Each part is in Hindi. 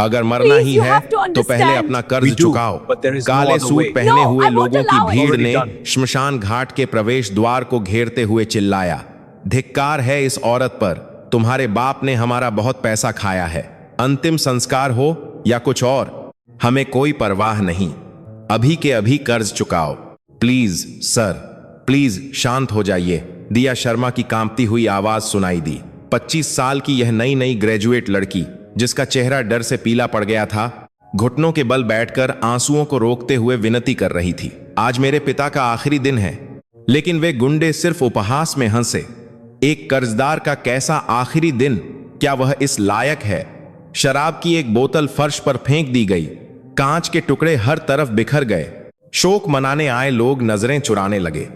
अगर मरना Please, ही you है have to तो पहले understand. अपना कर्ज We do, चुकाओ। but there is no काले other सूट way. पहने No, हुए I won't लोगों की allow it. भीड़ Already ने done. श्मशान घाट के प्रवेश द्वार को घेरते हुए चिल्लाया, धिक्कार है इस औरत पर, तुम्हारे बाप ने हमारा बहुत पैसा खाया है। अंतिम संस्कार हो या कुछ और, हमें कोई परवाह नहीं, अभी के अभी कर्ज चुकाओ। प्लीज सर, प्लीज शांत हो जाइए। दिया शर्मा की कांपती हुई आवाज सुनाई दी। 25 साल की यह नई नई ग्रेजुएट लड़की, जिसका चेहरा डर से पीला पड़ गया था, घुटनों के बल बैठकर आंसुओं को रोकते हुए विनती कर रही थी, आज मेरे पिता का आखिरी दिन है। लेकिन वे गुंडे सिर्फ उपहास में हंसे। एक कर्जदार का कैसा आखिरी दिन, क्या वह इस लायक है? शराब की एक बोतल फर्श पर फेंक दी गई, कांच के टुकड़े हर तरफ बिखर गए। शोक मनाने आए लोग नजरें चुराने लगे,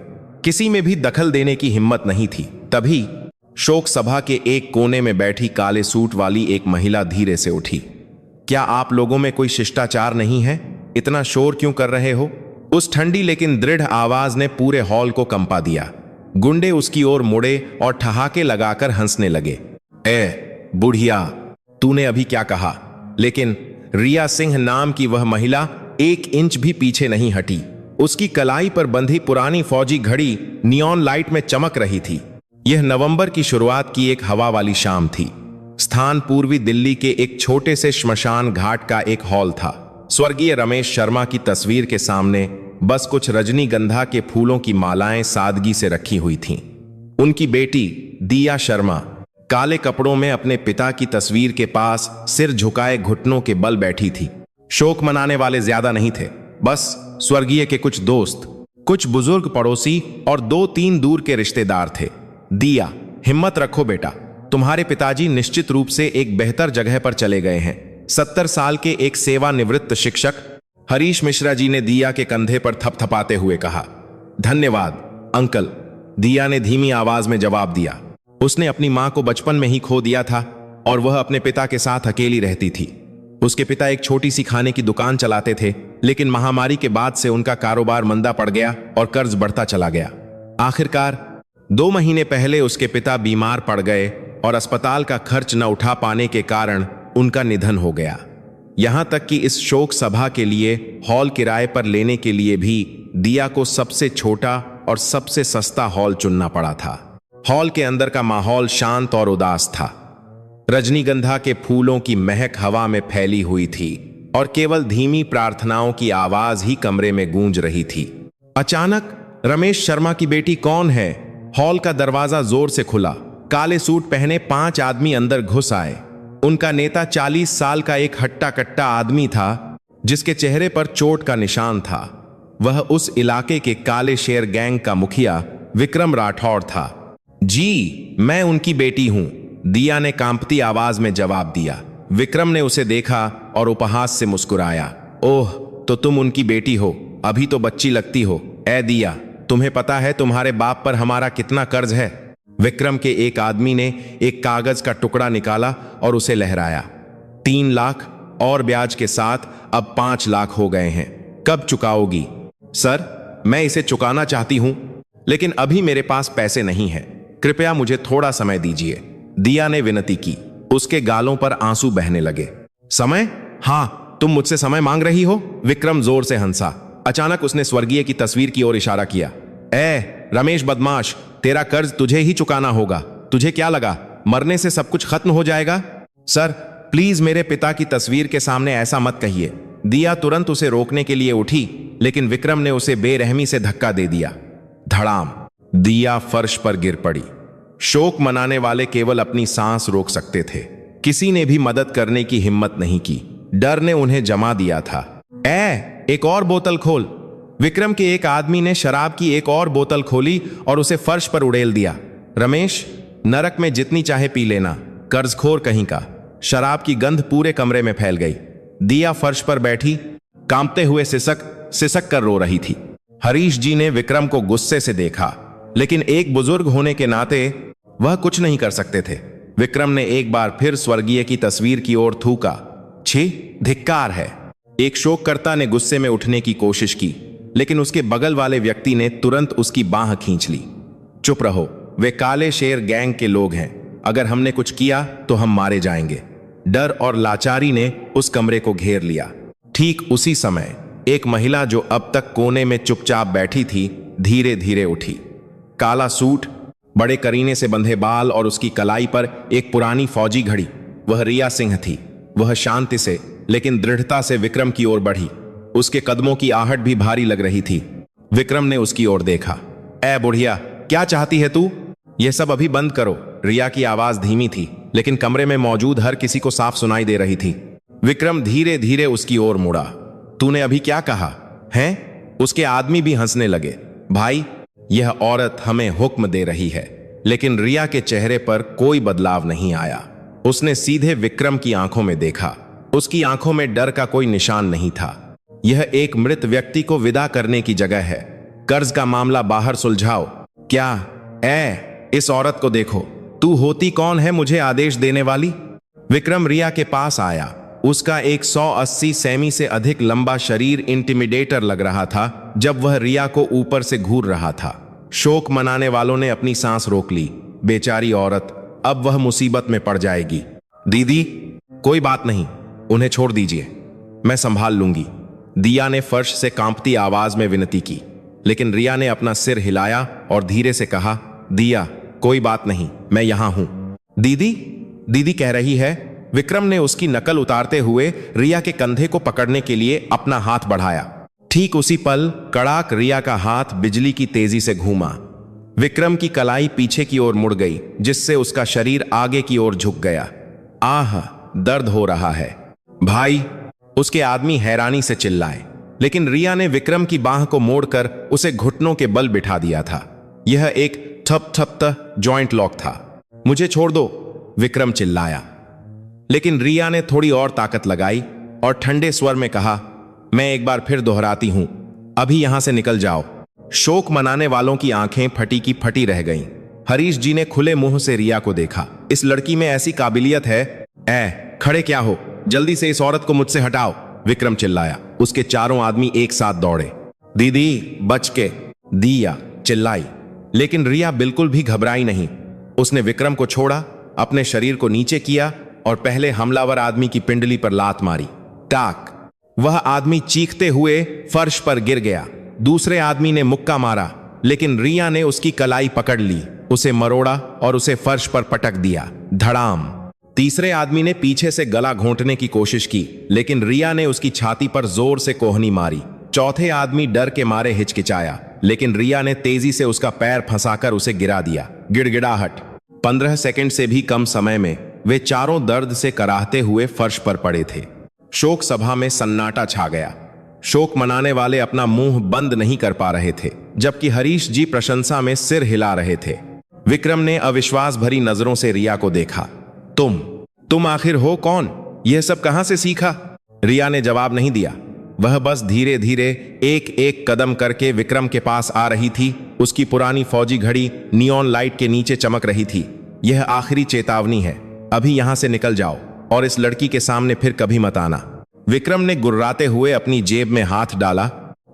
किसी में भी दखल देने की हिम्मत नहीं थी। तभी शोक सभा के एक कोने में बैठी काले सूट वाली एक महिला धीरे से उठी। क्या आप लोगों में कोई शिष्टाचार नहीं है? इतना शोर क्यों कर रहे हो? उस ठंडी लेकिन दृढ़ आवाज ने पूरे हॉल को कंपा दिया। गुंडे उसकी ओर मुड़े और ठहाके लगाकर हंसने लगे। ए बुढ़िया, तूने अभी क्या कहा? लेकिन रिया सिंह नाम की वह महिला 1 इंच भी पीछे नहीं हटी। उसकी कलाई पर बंधी पुरानी फौजी घड़ी नियॉन लाइट में चमक रही थी। यह नवंबर की शुरुआत की एक हवा वाली शाम थी। स्थान पूर्वी दिल्ली के एक छोटे से श्मशान घाट का एक हॉल था। स्वर्गीय रमेश शर्मा की तस्वीर के सामने बस कुछ रजनीगंधा के फूलों की मालाएं सादगी से रखी हुई थीं। उनकी बेटी दिया शर्मा काले कपड़ों में अपने पिता की तस्वीर के पास सिर झुकाए घुटनों के बल बैठी थी। शोक मनाने वाले ज्यादा नहीं थे, बस स्वर्गीय के कुछ दोस्त, कुछ बुजुर्ग पड़ोसी और 2-3 दूर के रिश्तेदार थे। दिया, हिम्मत रखो बेटा, तुम्हारे पिताजी निश्चित रूप से एक बेहतर जगह पर चले गए हैं। 70 साल के एक सेवानिवृत्त शिक्षक हरीश मिश्रा जी ने दिया के कंधे पर थपथपाते हुए कहा। धन्यवाद अंकल, दिया ने धीमी आवाज में जवाब दिया। उसने अपनी मां को बचपन में ही खो दिया था और वह अपने पिता के साथ अकेली रहती थी। उसके पिता एक छोटी सी खाने की दुकान चलाते थे, लेकिन महामारी के बाद से उनका कारोबार मंदा पड़ गया और कर्ज बढ़ता चला गया। आखिरकार 2 महीने पहले उसके पिता बीमार पड़ गए और अस्पताल का खर्च न उठा पाने के कारण उनका निधन हो गया। यहां तक कि इस शोक सभा के लिए हॉल किराए पर लेने के लिए भी दिया को सबसे छोटा और सबसे सस्ता हॉल चुनना पड़ा था। हॉल के अंदर का माहौल शांत और उदास था। रजनीगंधा के फूलों की महक हवा में फैली हुई थी और केवल धीमी प्रार्थनाओं की आवाज ही कमरे में गूंज रही थी। अचानक रमेश शर्मा की बेटी कौन है? हॉल का दरवाजा जोर से खुला। काले सूट पहने 5 आदमी अंदर घुस आए। उनका नेता 40 साल का एक हट्टा कट्टा आदमी था, जिसके चेहरे पर चोट का निशान था। वह उस इलाके के काले शेर गैंग का मुखिया विक्रम राठौड़ था। जी, मैं उनकी बेटी हूं, दिया ने कांपती आवाज में जवाब दिया। विक्रम ने उसे देखा और उपहास से मुस्कुराया। ओह, तो तुम उनकी बेटी हो, अभी तो बच्ची लगती हो। ए दिया, तुम्हें पता है तुम्हारे बाप पर हमारा कितना कर्ज है? विक्रम के एक आदमी ने एक कागज का टुकड़ा निकाला और उसे लहराया। 3 लाख और ब्याज के साथ अब 5 लाख हो गए हैं। कब चुकाओगी? सर, मैं इसे चुकाना चाहती हूं, लेकिन अभी मेरे पास पैसे नहीं है, कृपया मुझे थोड़ा समय दीजिए, दिया ने विनती की। उसके गालों पर आंसू बहने लगे। समय? हाँ, तुम मुझसे समय मांग रही हो? विक्रम जोर से हंसा। अचानक उसने स्वर्गीय की तस्वीर की ओर इशारा किया। ए रमेश बदमाश, तेरा कर्ज तुझे ही चुकाना होगा। तुझे क्या लगा मरने से सब कुछ खत्म हो जाएगा? सर, प्लीज मेरे पिता की तस्वीर के सामने ऐसा मत कहिए। दिया तुरंत उसे रोकने के लिए उठी, लेकिन विक्रम ने उसे बेरहमी से धक्का दे दिया। धड़ाम, दिया फर्श पर गिर पड़ी। शोक मनाने वाले केवल अपनी सांस रोक सकते थे। किसी ने भी मदद करने की हिम्मत नहीं की। डर ने उन्हें जमा दिया था। एक और बोतल खोल। विक्रम के एक आदमी ने शराब की एक और बोतल खोली और उसे फर्श पर उड़ेल दिया। रमेश, नरक में जितनी चाहे पी लेना, कर्जखोर कहीं का। शराब की गंध पूरे कमरे में फैल गई। दिया फर्श पर बैठी, कांपते हुए सिसक कर रो रही थी। हरीश जी ने विक्रम को गुस्से से देखा, लेकिन एक बुजुर्ग होने के नाते वह कुछ नहीं कर सकते थे। विक्रम ने एक बार फिर स्वर्गीय की तस्वीर की ओर थूका। छी, धिक्कार है। एक शोककर्ता ने गुस्से में उठने की कोशिश की, लेकिन उसके बगल वाले व्यक्ति ने तुरंत उसकी बांह खींच ली। चुप रहो, वे काले शेर गैंग के लोग हैं। अगर हमने कुछ किया तो हम मारे जाएंगे। डर और लाचारी ने उस कमरे को घेर लिया। ठीक उसी समय एक महिला जो अब तक कोने में चुपचाप बैठी थी, धीरे धीरे उठी। काला सूट, बड़े करीने से बंधे बाल और उसकी कलाई पर एक पुरानी फौजी घड़ी, वह रिया सिंह थी। वह शांति से लेकिन दृढ़ता से विक्रम की ओर बढ़ी। उसके कदमों की आहट भी भारी लग रही थी। विक्रम ने उसकी ओर देखा। ए बुढ़िया, क्या चाहती है तू? यह सब अभी बंद करो। रिया की आवाज धीमी थी, लेकिन कमरे में मौजूद हर किसी को साफ सुनाई दे रही थी। विक्रम धीरे धीरे उसकी ओर मुड़ा। तूने अभी क्या कहा है? उसके आदमी भी हंसने लगे। भाई, यह औरत हमें हुक्म दे रही है। लेकिन रिया के चेहरे पर कोई बदलाव नहीं आया। उसने सीधे विक्रम की आंखों में देखा। उसकी आंखों में डर का कोई निशान नहीं था। यह एक मृत व्यक्ति को विदा करने की जगह है। कर्ज का मामला बाहर सुलझाओ। क्या? इस औरत को देखो। तू होती कौन है मुझे आदेश देने वाली? विक्रम रिया के पास आया। उसका 180 सेमी से अधिक लंबा शरीर इंटिमिडेटर लग रहा था जब वह रिया को ऊपर से घूर रहा था। शोक मनाने वालों ने अपनी सांस रोक ली। बेचारी औरत, अब वह मुसीबत में पड़ जाएगी। दीदी, कोई बात नहीं, उन्हें छोड़ दीजिए, मैं संभाल लूंगी। दिया ने फर्श से कांपती आवाज में विनती की, लेकिन रिया ने अपना सिर हिलाया और धीरे से कहा, दिया, कोई बात नहीं, मैं यहां हूं। दीदी, दीदी कह रही है। विक्रम ने उसकी नकल उतारते हुए रिया के कंधे को पकड़ने के लिए अपना हाथ बढ़ाया। ठीक उसी पल कड़ाक रिया का हाथ बिजली की तेजी से घूमा। विक्रम की कलाई पीछे की ओर मुड़ गई, जिससे उसका शरीर आगे की ओर झुक गया। आह, दर्द हो रहा है। भाई, उसके आदमी हैरानी से चिल्लाए, लेकिन रिया ने विक्रम की बाह को मोड़कर उसे घुटनों के बल बिठा दिया था। यह एक ठप ठप जॉइंट लॉक था। मुझे छोड़ दो, विक्रम चिल्लाया। लेकिन रिया ने थोड़ी और ताकत लगाई और ठंडे स्वर में कहा, मैं एक बार फिर दोहराती हूं, अभी यहां से निकल जाओ। शोक मनाने वालों की आंखें फटी की फटी रह गईं। हरीश जी ने खुले मुंह से रिया को देखा। इस लड़की में ऐसी काबिलियत है। खड़े क्या हो? जल्दी से इस औरत को मुझसे हटाओ, विक्रम चिल्लाया। उसके चारों आदमी एक साथ दौड़े। दीदी, बच के, दिया चिल्लाई। लेकिन रिया बिल्कुल भी घबराई नहीं। उसने विक्रम को छोड़ा, अपने शरीर को नीचे किया और पहले हमलावर आदमी की पिंडली पर लात मारी। टाक! वह आदमी चीखते हुए फर्श पर गिर गया। दूसरे आदमी ने मुक्का मारा, लेकिन रिया ने उसकी कलाई पकड़ ली, उसे मरोड़ा और उसे फर्श पर पटक दिया। धड़ाम! तीसरे आदमी ने पीछे से गला घोंटने की कोशिश की, लेकिन रिया ने उसकी छाती पर जोर से कोहनी मारी। चौथे आदमी डर के मारे हिचकिचाया, लेकिन रिया ने तेजी से उसका पैर फंसाकर उसे गिरा दिया। गिड़गिड़ाहट! 15 सेकंड से भी कम समय में वे चारों दर्द से कराहते हुए फर्श पर पड़े थे। शोक सभा में सन्नाटा छा गया। शोक मनाने वाले अपना मुंह बंद नहीं कर पा रहे थे, जबकि हरीश जी प्रशंसा में सिर हिला रहे थे। विक्रम ने अविश्वास भरी नजरों से रिया को देखा। तुम आखिर हो कौन? यह सब कहां से सीखा? रिया ने जवाब नहीं दिया। वह बस धीरे धीरे एक एक कदम करके विक्रम के पास आ रही थी। उसकी पुरानी फौजी घड़ी नियॉन लाइट के नीचे चमक रही थी। यह आखिरी चेतावनी है, अभी यहां से निकल जाओ और इस लड़की के सामने फिर कभी मत आना। विक्रम ने गुर्राते हुए अपनी जेब में हाथ डाला,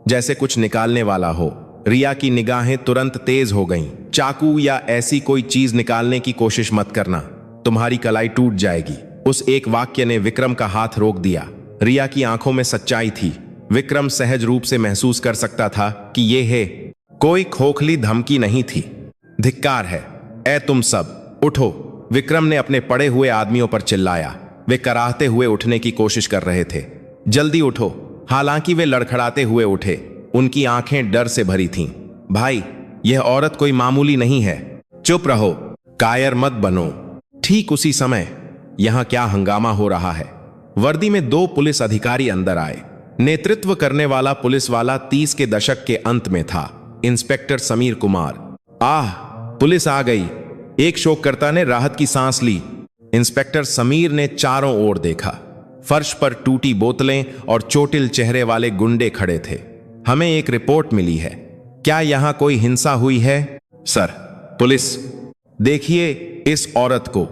जैसे कुछ निकालने वाला हो। रिया की निगाहें तुरंत तेज हो गईं। चाकू या ऐसी कोई चीज निकालने की कोशिश मत करना, तुम्हारी कलाई टूट जाएगी। उस एक वाक्य ने विक्रम का हाथ रोक दिया। रिया की आंखों में सच्चाई थी। विक्रम सहज रूप से महसूस कर सकता था कि यह कोई खोखली धमकी नहीं थी। धिक्कार है। तुम सब उठो, विक्रम ने अपने पड़े हुए आदमियों पर चिल्लाया। वे कराहते हुए उठने की कोशिश कर रहे थे। जल्दी उठो। हालांकि वे लड़खड़ाते हुए उठे। उनकी आंखें डर से भरी थीं। भाई, यह औरत कोई मामूली नहीं है। चुप रहो, कायर मत बनो। ठीक उसी समय यहां क्या हंगामा हो रहा है। वर्दी में 2 पुलिस अधिकारी अंदर आए। नेतृत्व करने वाला पुलिस वाला 30 के दशक के अंत में था, इंस्पेक्टर समीर कुमार। पुलिस आ गई, एक शोककर्ता ने राहत की सांस ली। इंस्पेक्टर समीर ने चारों ओर देखा। फर्श पर टूटी बोतलें और चोटिल चेहरे वाले गुंडे खड़े थे। हमें एक रिपोर्ट मिली है। क्या यहां कोई हिंसा हुई है? सर, पुलिस, देखिए इस औरत को,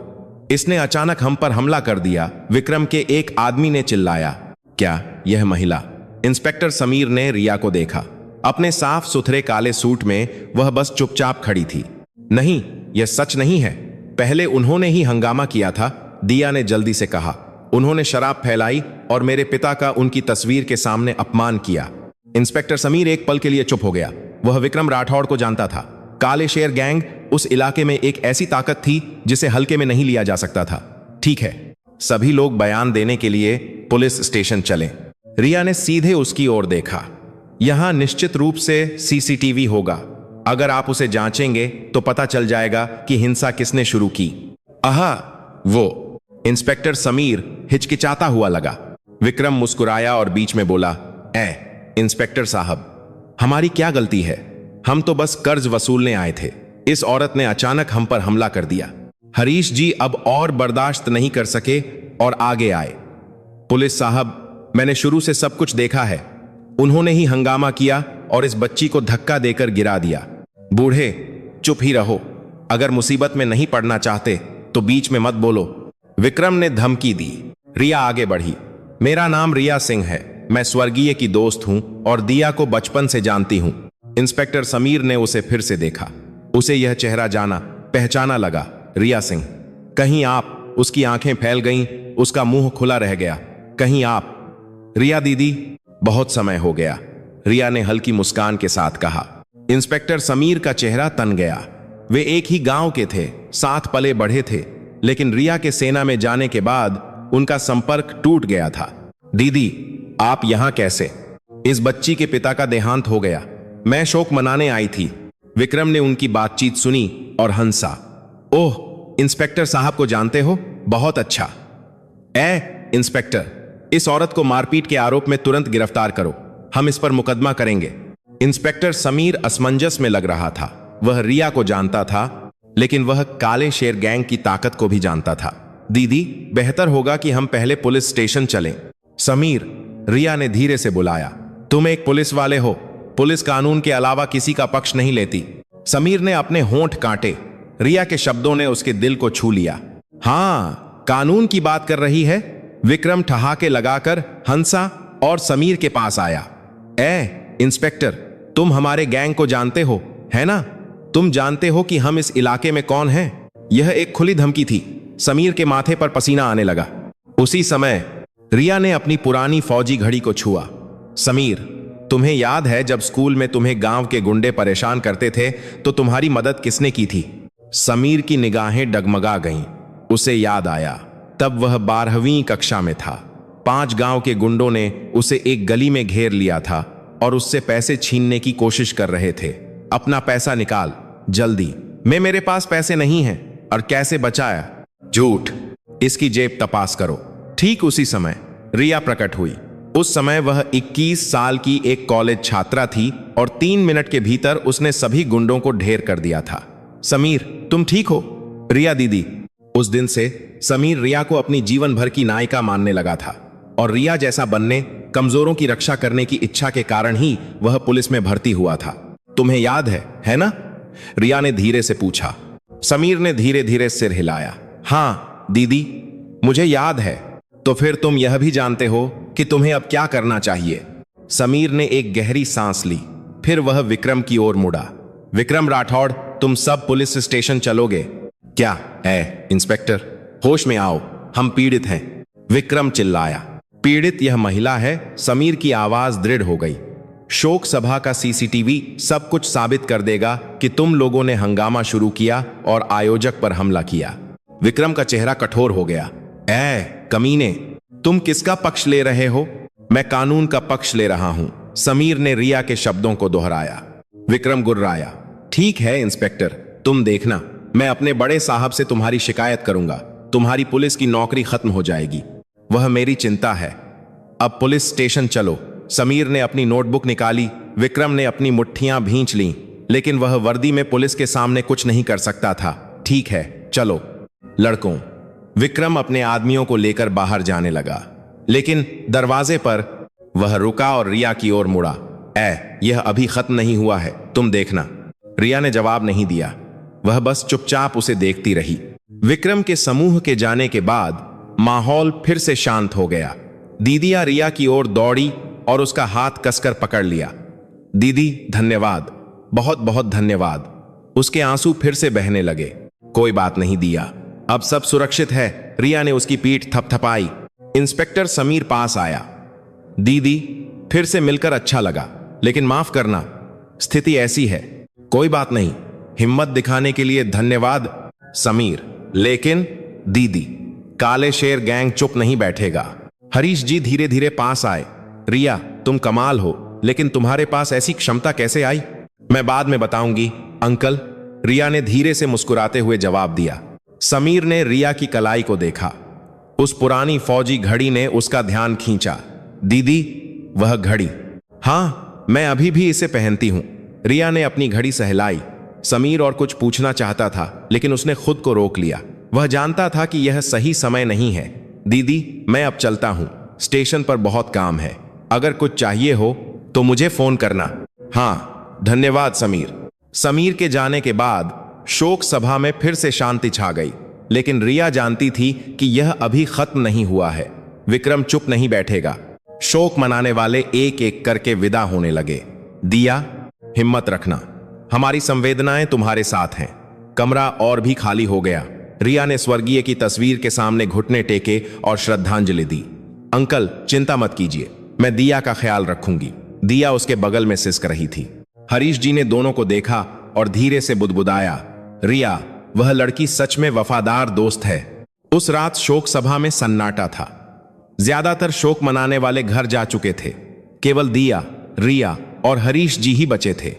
इसने अचानक हम पर हमला कर दिया, विक्रम के एक आदमी ने चिल्लाया। क्या यह महिला? इंस्पेक्टर समीर ने रिया को देखा। अपने साफ सुथरे काले सूट में वह बस चुपचाप खड़ी थी। नहीं, यह सच नहीं है। पहले उन्होंने ही हंगामा किया था, दिया ने जल्दी से कहा। उन्होंने शराब फैलाई और मेरे पिता का उनकी तस्वीर के सामने अपमान किया। इंस्पेक्टर समीर एक पल के लिए चुप हो गया। वह विक्रम राठौड़ को जानता था। काले शेर गैंग उस इलाके में एक ऐसी ताकत थी जिसे हल्के में नहीं लिया जा सकता था। ठीक है, सभी लोग बयान देने के लिए पुलिस स्टेशन चले। रिया ने सीधे उसकी ओर देखा। यहां निश्चित रूप से सीसीटीवी होगा। अगर आप उसे जांचेंगे तो पता चल जाएगा कि हिंसा किसने शुरू की। आहा, वो इंस्पेक्टर समीर हिचकिचाता हुआ लगा। विक्रम मुस्कुराया और बीच में बोला, इंस्पेक्टर साहब, हमारी क्या गलती है? हम तो बस कर्ज वसूलने आए थे। इस औरत ने अचानक हम पर हमला कर दिया। हरीश जी अब और बर्दाश्त नहीं कर सके और आगे आए। पुलिस साहब, मैंने शुरू से सब कुछ देखा है। उन्होंने ही हंगामा किया और इस बच्ची को धक्का देकर गिरा दिया। बूढ़े, चुप ही रहो। अगर मुसीबत में नहीं पड़ना चाहते तो बीच में मत बोलो। विक्रम ने धमकी दी। रिया आगे बढ़ी। मेरा नाम रिया सिंह है। मैं स्वर्गीय की दोस्त हूं और दिया को बचपन से जानती हूं। इंस्पेक्टर समीर ने उसे फिर से देखा। उसे यह चेहरा जाना पहचाना लगा। रिया सिंह। कहीं आप? उसकी आंखें फैल गईं, उसका मुंह खुला रह गया। कहीं आप? रिया दीदी, बहुत समय हो गया, रिया ने हल्की मुस्कान के साथ कहा। इंस्पेक्टर समीर का चेहरा तन गया। वे एक ही गांव के थे, साथ पले बढ़े थे, लेकिन रिया के सेना में जाने के बाद उनका संपर्क टूट गया था। दीदी, आप यहां कैसे? इस बच्ची के पिता का देहांत हो गया। मैं शोक मनाने आई थी। विक्रम ने उनकी बातचीत सुनी और हंसा। ओह, इंस्पेक्टर साहब को जानते हो? बहुत अच्छा। इंस्पेक्टर, इस औरत को मारपीट के आरोप में तुरंत गिरफ्तार करो। हम इस पर मुकदमा करेंगे। इंस्पेक्टर समीर असमंजस में लग रहा था। वह रिया को जानता था, लेकिन वह काले शेर गैंग की ताकत को भी जानता था। दीदी, बेहतर होगा कि हम पहले पुलिस स्टेशन चलें। समीर, रिया ने धीरे से बुलाया। तुम एक पुलिस वाले हो। पुलिस कानून के अलावा किसी का पक्ष नहीं लेती। समीर ने अपने होंठ काटे। रिया के शब्दों ने उसके दिल को छू लिया। हां, कानून की बात कर रही है। विक्रम ठहाके लगाकर हंसा और समीर के पास आया। इंस्पेक्टर, तुम हमारे गैंग को जानते हो, है ना? तुम जानते हो कि हम इस इलाके में कौन हैं? यह एक खुली धमकी थी। समीर के माथे पर पसीना आने लगा। उसी समय रिया ने अपनी पुरानी फौजी घड़ी को छुआ। समीर, तुम्हें याद है जब स्कूल में तुम्हें गांव के गुंडे परेशान करते थे तो तुम्हारी मदद किसने की थी? समीर की निगाहें डगमगा गईं। उसे याद आया, तब वह 12वीं कक्षा में था। 5 गांव के गुंडों ने उसे एक गली में घेर लिया था और उससे पैसे छीनने की कोशिश कर रहे थे। अपना पैसा निकाल, जल्दी। मेरे पास पैसे नहीं हैं। और कैसे बचाया? झूठ। इसकी जेब तपास करो। ठीक उसी समय रिया प्रकट हुई। उस समय वह 21 साल की एक कॉलेज छात्रा थी और 3 मिनट के भीतर उसने सभी गुंडों को ढेर कर दिया था। समीर, तुम ठीक हो? रिया दीदी। उस दिन से समीर रिया को अपनी जीवन भर की नायिका मानने लगा था और रिया जैसा बनने, कमजोरों की रक्षा करने की इच्छा के कारण ही वह पुलिस में भर्ती हुआ था। तुम्हें याद है ना? रिया ने धीरे से पूछा। समीर ने धीरे धीरे सिर हिलाया। हां दीदी, मुझे याद है। तो फिर तुम यह भी जानते हो कि तुम्हें अब क्या करना चाहिए? समीर ने एक गहरी सांस ली। फिर वह विक्रम की ओर मुड़ा। विक्रम राठौड़, तुम सब पुलिस स्टेशन चलोगे? क्या इंस्पेक्टर, होश में आओ, हम पीड़ित हैं। विक्रम चिल्लाया। पीड़ित यह महिला है। समीर की आवाज दृढ़ हो गई। शोक सभा का सीसीटीवी सब कुछ साबित कर देगा कि तुम लोगों ने हंगामा शुरू किया और आयोजक पर हमला किया। विक्रम का चेहरा कठोर हो गया। कमीने, तुम किसका पक्ष ले रहे हो? मैं कानून का पक्ष ले रहा हूं, समीर ने रिया के शब्दों को दोहराया। विक्रम गुर्राया। ठीक है इंस्पेक्टर, तुम देखना, मैं अपने बड़े साहब से तुम्हारी शिकायत करूंगा। तुम्हारी पुलिस की नौकरी खत्म हो जाएगी। वह मेरी चिंता है। अब पुलिस स्टेशन चलो। समीर ने अपनी नोटबुक निकाली। विक्रम ने अपनी मुट्ठियां भींच लीं, लेकिन वह वर्दी में पुलिस के सामने कुछ नहीं कर सकता था। ठीक है, चलो। लड़कों, विक्रम अपने आदमियों को लेकर बाहर जाने लगा, लेकिन दरवाजे पर वह रुका और रिया की ओर मुड़ा। यह अभी खत्म नहीं हुआ है, तुम देखना। रिया ने जवाब नहीं दिया। वह बस चुपचाप उसे देखती रही। विक्रम के समूह के जाने के बाद माहौल फिर से शांत हो गया। दीदिया रिया की ओर दौड़ी और उसका हाथ कसकर पकड़ लिया। दीदी धन्यवाद, बहुत बहुत धन्यवाद। उसके आंसू फिर से बहने लगे। कोई बात नहीं दिया, अब सब सुरक्षित है। रिया ने उसकी पीठ थपथपाई। इंस्पेक्टर समीर पास आया। दीदी, फिर से मिलकर अच्छा लगा, लेकिन माफ करना, स्थिति ऐसी है। कोई बात नहीं, हिम्मत दिखाने के लिए धन्यवाद। समीर, लेकिन दीदी, काले शेर गैंग चुप नहीं बैठेगा। हरीश जी धीरे धीरे पास आए। रिया, तुम कमाल हो, लेकिन तुम्हारे पास ऐसी क्षमता कैसे आई? मैं बाद में बताऊंगी अंकल, रिया ने धीरे से मुस्कुराते हुए जवाब दिया। समीर ने रिया की कलाई को देखा। उस पुरानी फौजी घड़ी ने उसका ध्यान खींचा। दीदी, वह घड़ी? हाँ, मैं अभी भी इसे पहनती हूं। रिया ने अपनी घड़ी सहलाई। समीर और कुछ पूछना चाहता था, लेकिन उसने खुद को रोक लिया। वह जानता था कि यह सही समय नहीं है। दीदी, मैं अब चलता हूं, स्टेशन पर बहुत काम है। अगर कुछ चाहिए हो तो मुझे फोन करना। हाँ, धन्यवाद समीर। समीर के जाने के बाद शोक सभा में फिर से शांति छा गई, लेकिन रिया जानती थी कि यह अभी खत्म नहीं हुआ है। विक्रम चुप नहीं बैठेगा। शोक मनाने वाले एक एक करके विदा होने लगे। दिया, हिम्मत रखना, हमारी संवेदनाएं तुम्हारे साथ हैं। कमरा और भी खाली हो गया। रिया ने स्वर्गीय की तस्वीर के सामने घुटने टेके और श्रद्धांजलि दी। अंकल, चिंता मत कीजिए, मैं दिया का ख्याल रखूंगी। दिया उसके बगल में सिसक रही थी। हरीश जी ने दोनों को देखा और धीरे से बुदबुदाया, रिया, वह लड़की सच में वफादार दोस्त है। उस रात शोक सभा में सन्नाटा था। ज्यादातर शोक मनाने वाले घर जा चुके थे। केवल दिया, रिया और हरीश जी ही बचे थे।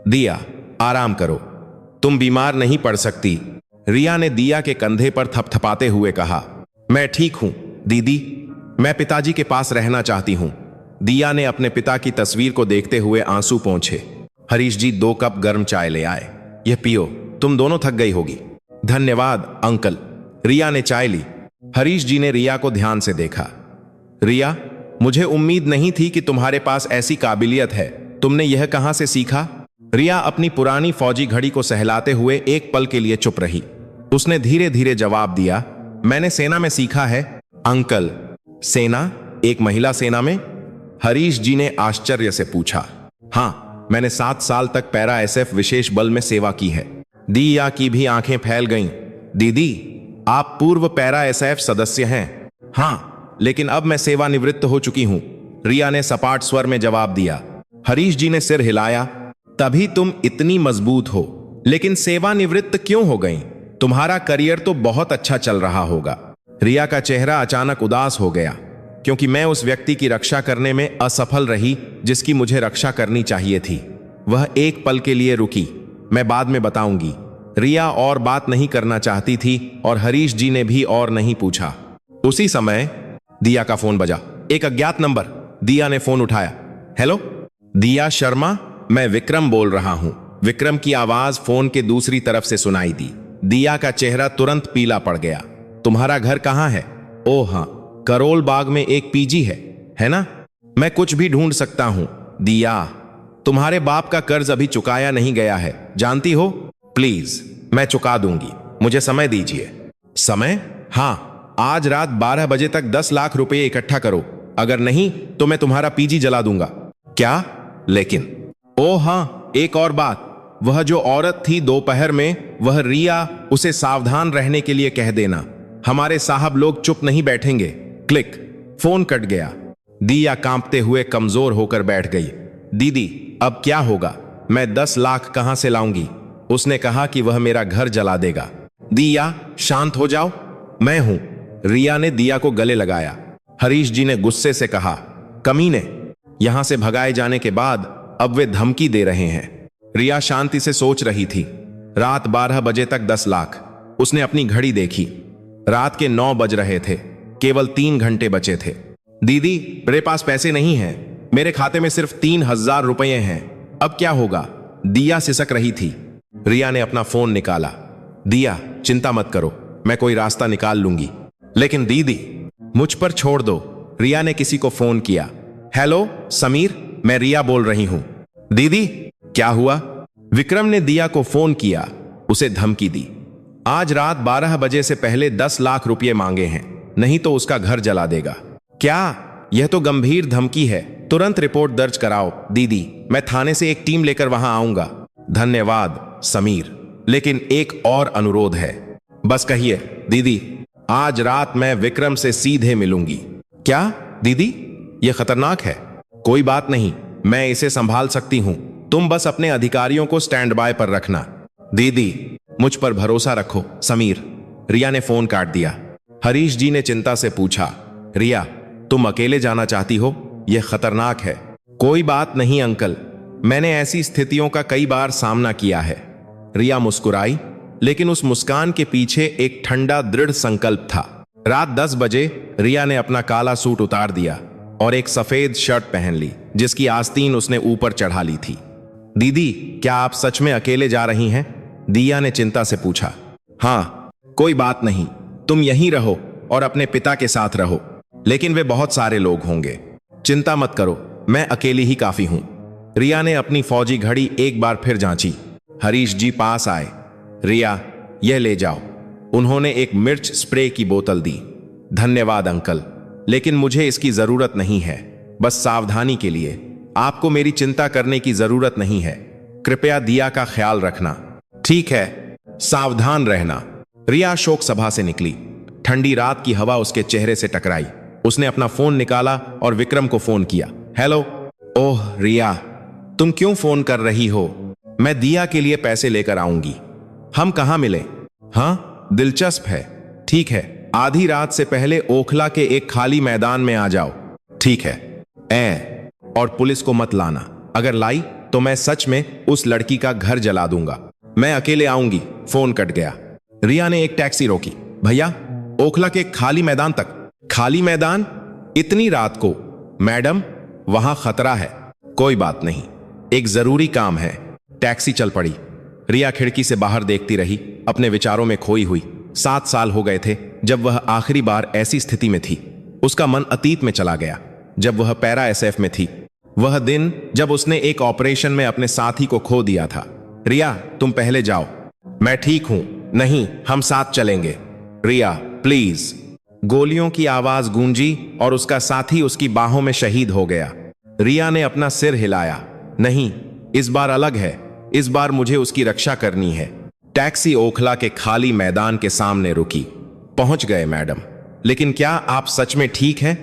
दिया, आराम करो, तुम बीमार नहीं पड़ सकती। रिया ने दिया के कंधे पर थपथपाते हुए कहा। मैं ठीक हूं दीदी, मैं पिताजी के पास रहना चाहती हूं। दिया ने अपने पिता की तस्वीर को देखते हुए आंसू पोंछे। हरीश जी 2 कप गर्म चाय ले आए। यह पियो, तुम दोनों थक गई होगी। धन्यवाद अंकल। रिया ने चाय ली। हरीश जी ने रिया को ध्यान से देखा। रिया, मुझे उम्मीद नहीं थी कि तुम्हारे पास ऐसी काबिलियत है। तुमने यह कहां से सीखा? रिया अपनी पुरानी फौजी घड़ी को सहलाते हुए एक पल के लिए चुप रही। उसने धीरे धीरे जवाब दिया, मैंने सेना में सीखा है। अंकल, सेना? एक महिला सेना में? हरीश जी ने आश्चर्य से पूछा। हाँ, मैंने 7 साल तक पैरा एसएफ विशेष बल में सेवा की है। दिया की भी आंखें फैल गईं। दीदी, आप पूर्व पैरा एसएफ सदस्य हैं? हाँ, लेकिन अब मैं सेवानिवृत्त हो चुकी हूं, रिया ने सपाट स्वर में जवाब दिया। हरीश जी ने सिर हिलाया। तभी तुम इतनी मजबूत हो, लेकिन सेवानिवृत्त क्यों हो गई? तुम्हारा करियर तो बहुत अच्छा चल रहा होगा। रिया का चेहरा अचानक उदास हो गया, क्योंकि मैं उस व्यक्ति की रक्षा करने में असफल रही जिसकी मुझे रक्षा करनी चाहिए थी। वह एक पल के लिए रुकी। मैं बाद में बताऊंगी। रिया और बात नहीं करना चाहती थी और हरीश जी ने भी और नहीं पूछा। उसी समय दिया का फोन बजा। एक अज्ञात नंबर। दिया ने फोन उठाया। हेलो, दिया शर्मा, मैं विक्रम बोल रहा हूं। विक्रम की आवाज फोन के दूसरी तरफ से सुनाई दी। दिया का चेहरा तुरंत पीला पड़ गया। तुम्हारा घर कहां है? ओह हाँ, करोल बाग में एक पीजी है ना? मैं कुछ भी ढूंढ सकता हूं। दिया, तुम्हारे बाप का कर्ज अभी चुकाया नहीं गया है, जानती हो? प्लीज, मैं चुका दूंगी, मुझे समय दीजिए। समय? हाँ, आज रात 12 बजे तक 10 लाख रुपए इकट्ठा करो। अगर नहीं तो मैं तुम्हारा पीजी जला दूंगा। क्या? लेकिन ओह हाँ, एक और बात, वह जो औरत थी दोपहर में, वह रिया, उसे सावधान रहने के लिए कह देना। हमारे साहब लोग चुप नहीं बैठेंगे। क्लिक, फोन कट गया। दिया कांपते हुए कमजोर होकर बैठ गई। दीदी, अब क्या होगा? मैं 10 लाख कहां से लाऊंगी? उसने कहा कि वह मेरा घर जला देगा। दिया, शांत हो जाओ, मैं हूं। रिया ने दिया को गले लगाया। हरीश जी ने गुस्से से कहा, कमीने, यहां से भगाए जाने के बाद अब वे धमकी दे रहे हैं। रिया शांति से सोच रही थी। रात 12 बजे तक 10 लाख। उसने अपनी घड़ी देखी। रात के 9 बज रहे थे। केवल 3 घंटे बचे थे। दीदी, मेरे पास पैसे नहीं हैं। मेरे खाते में सिर्फ 3,000 रुपये हैं। अब क्या होगा? दिया सिसक रही थी। रिया ने अपना फोन निकाला। दिया, चिंता मत करो, मैं कोई रास्ता निकाल लूंगी। लेकिन दीदी, मुझ पर छोड़ दो। रिया ने किसी को फोन किया। हेलो समीर, मैं रिया बोल रही हूं। दीदी, क्या हुआ? विक्रम ने दिया को फोन किया, उसे धमकी दी। आज रात 12 बजे से पहले 10 लाख रुपए मांगे हैं, नहीं तो उसका घर जला देगा। क्या? यह तो गंभीर धमकी है। तुरंत रिपोर्ट दर्ज कराओ। दीदी, मैं थाने से एक टीम लेकर वहां आऊंगा। धन्यवाद समीर, लेकिन एक और अनुरोध है। बस कहिए। दीदी, आज रात मैं विक्रम से सीधे मिलूंगी। क्या दीदी, यह खतरनाक है। कोई बात नहीं, मैं इसे संभाल सकती हूं। तुम बस अपने अधिकारियों को स्टैंड बाय पर रखना। दीदी, मुझ पर भरोसा रखो। समीर। रिया ने फोन काट दिया। हरीश जी ने चिंता से पूछा, रिया, तुम अकेले जाना चाहती हो? यह खतरनाक है। कोई बात नहीं अंकल, मैंने ऐसी स्थितियों का कई बार सामना किया है। रिया मुस्कुराई, लेकिन उस मुस्कान के पीछे एक ठंडा दृढ़ संकल्प था। रात 10 बजे रिया ने अपना काला सूट उतार दिया और एक सफेद शर्ट पहन ली, जिसकी आस्तीन उसने ऊपर चढ़ा ली थी। दीदी, क्या आप सच में अकेले जा रही हैं? दिया ने चिंता से पूछा। हाँ, कोई बात नहीं, तुम यहीं रहो और अपने पिता के साथ रहो, लेकिन वे बहुत सारे लोग होंगे। चिंता मत करो, मैं अकेली ही काफी हूं। रिया ने अपनी फौजी घड़ी एक बार फिर जांची। हरीश जी पास आए। रिया, यह ले जाओ। उन्होंने एक मिर्च स्प्रे की बोतल दी। धन्यवाद अंकल, लेकिन मुझे इसकी जरूरत नहीं है, बस सावधानी के लिए। आपको मेरी चिंता करने की जरूरत नहीं है। कृपया दिया का ख्याल रखना। ठीक है, सावधान रहना। रिया शोक सभा से निकली। ठंडी रात की हवा उसके चेहरे से टकराई। उसने अपना फोन निकाला और विक्रम को फोन किया। हेलो। ओह रिया, तुम क्यों फोन कर रही हो? मैं दिया के लिए पैसे लेकर आऊंगी। हम कहां मिले? हाँ, दिलचस्प है। ठीक है, आधी रात से पहले ओखला के एक खाली मैदान में आ जाओ। ठीक है। और पुलिस को मत लाना। अगर लाई तो मैं सच में उस लड़की का घर जला दूंगा। मैं अकेले आऊंगी। फोन कट गया। रिया ने एक टैक्सी रोकी। भैया, ओखला के खाली मैदान तक। खाली मैदान? इतनी रात को? मैडम, वहां खतरा है। कोई बात नहीं, एक जरूरी काम है। टैक्सी चल पड़ी। रिया खिड़की से बाहर देखती रही, अपने विचारों में खोई हुई। 7 साल हो गए थे जब वह आखिरी बार ऐसी स्थिति में थी। उसका मन अतीत में चला गया, जब वह पैरा एसएफ में थी। वह दिन जब उसने एक ऑपरेशन में अपने साथी को खो दिया था। रिया, तुम पहले जाओ। मैं ठीक हूं। नहीं, हम साथ चलेंगे। रिया, प्लीज। गोलियों की आवाज गूंजी और उसका साथी उसकी बाहों में शहीद हो गया। रिया ने अपना सिर हिलाया। नहीं, इस बार अलग है। इस बार मुझे उसकी रक्षा करनी है। टैक्सी ओखला के खाली मैदान के सामने रुकी। पहुंच गए मैडम, लेकिन क्या आप सच में ठीक हैं?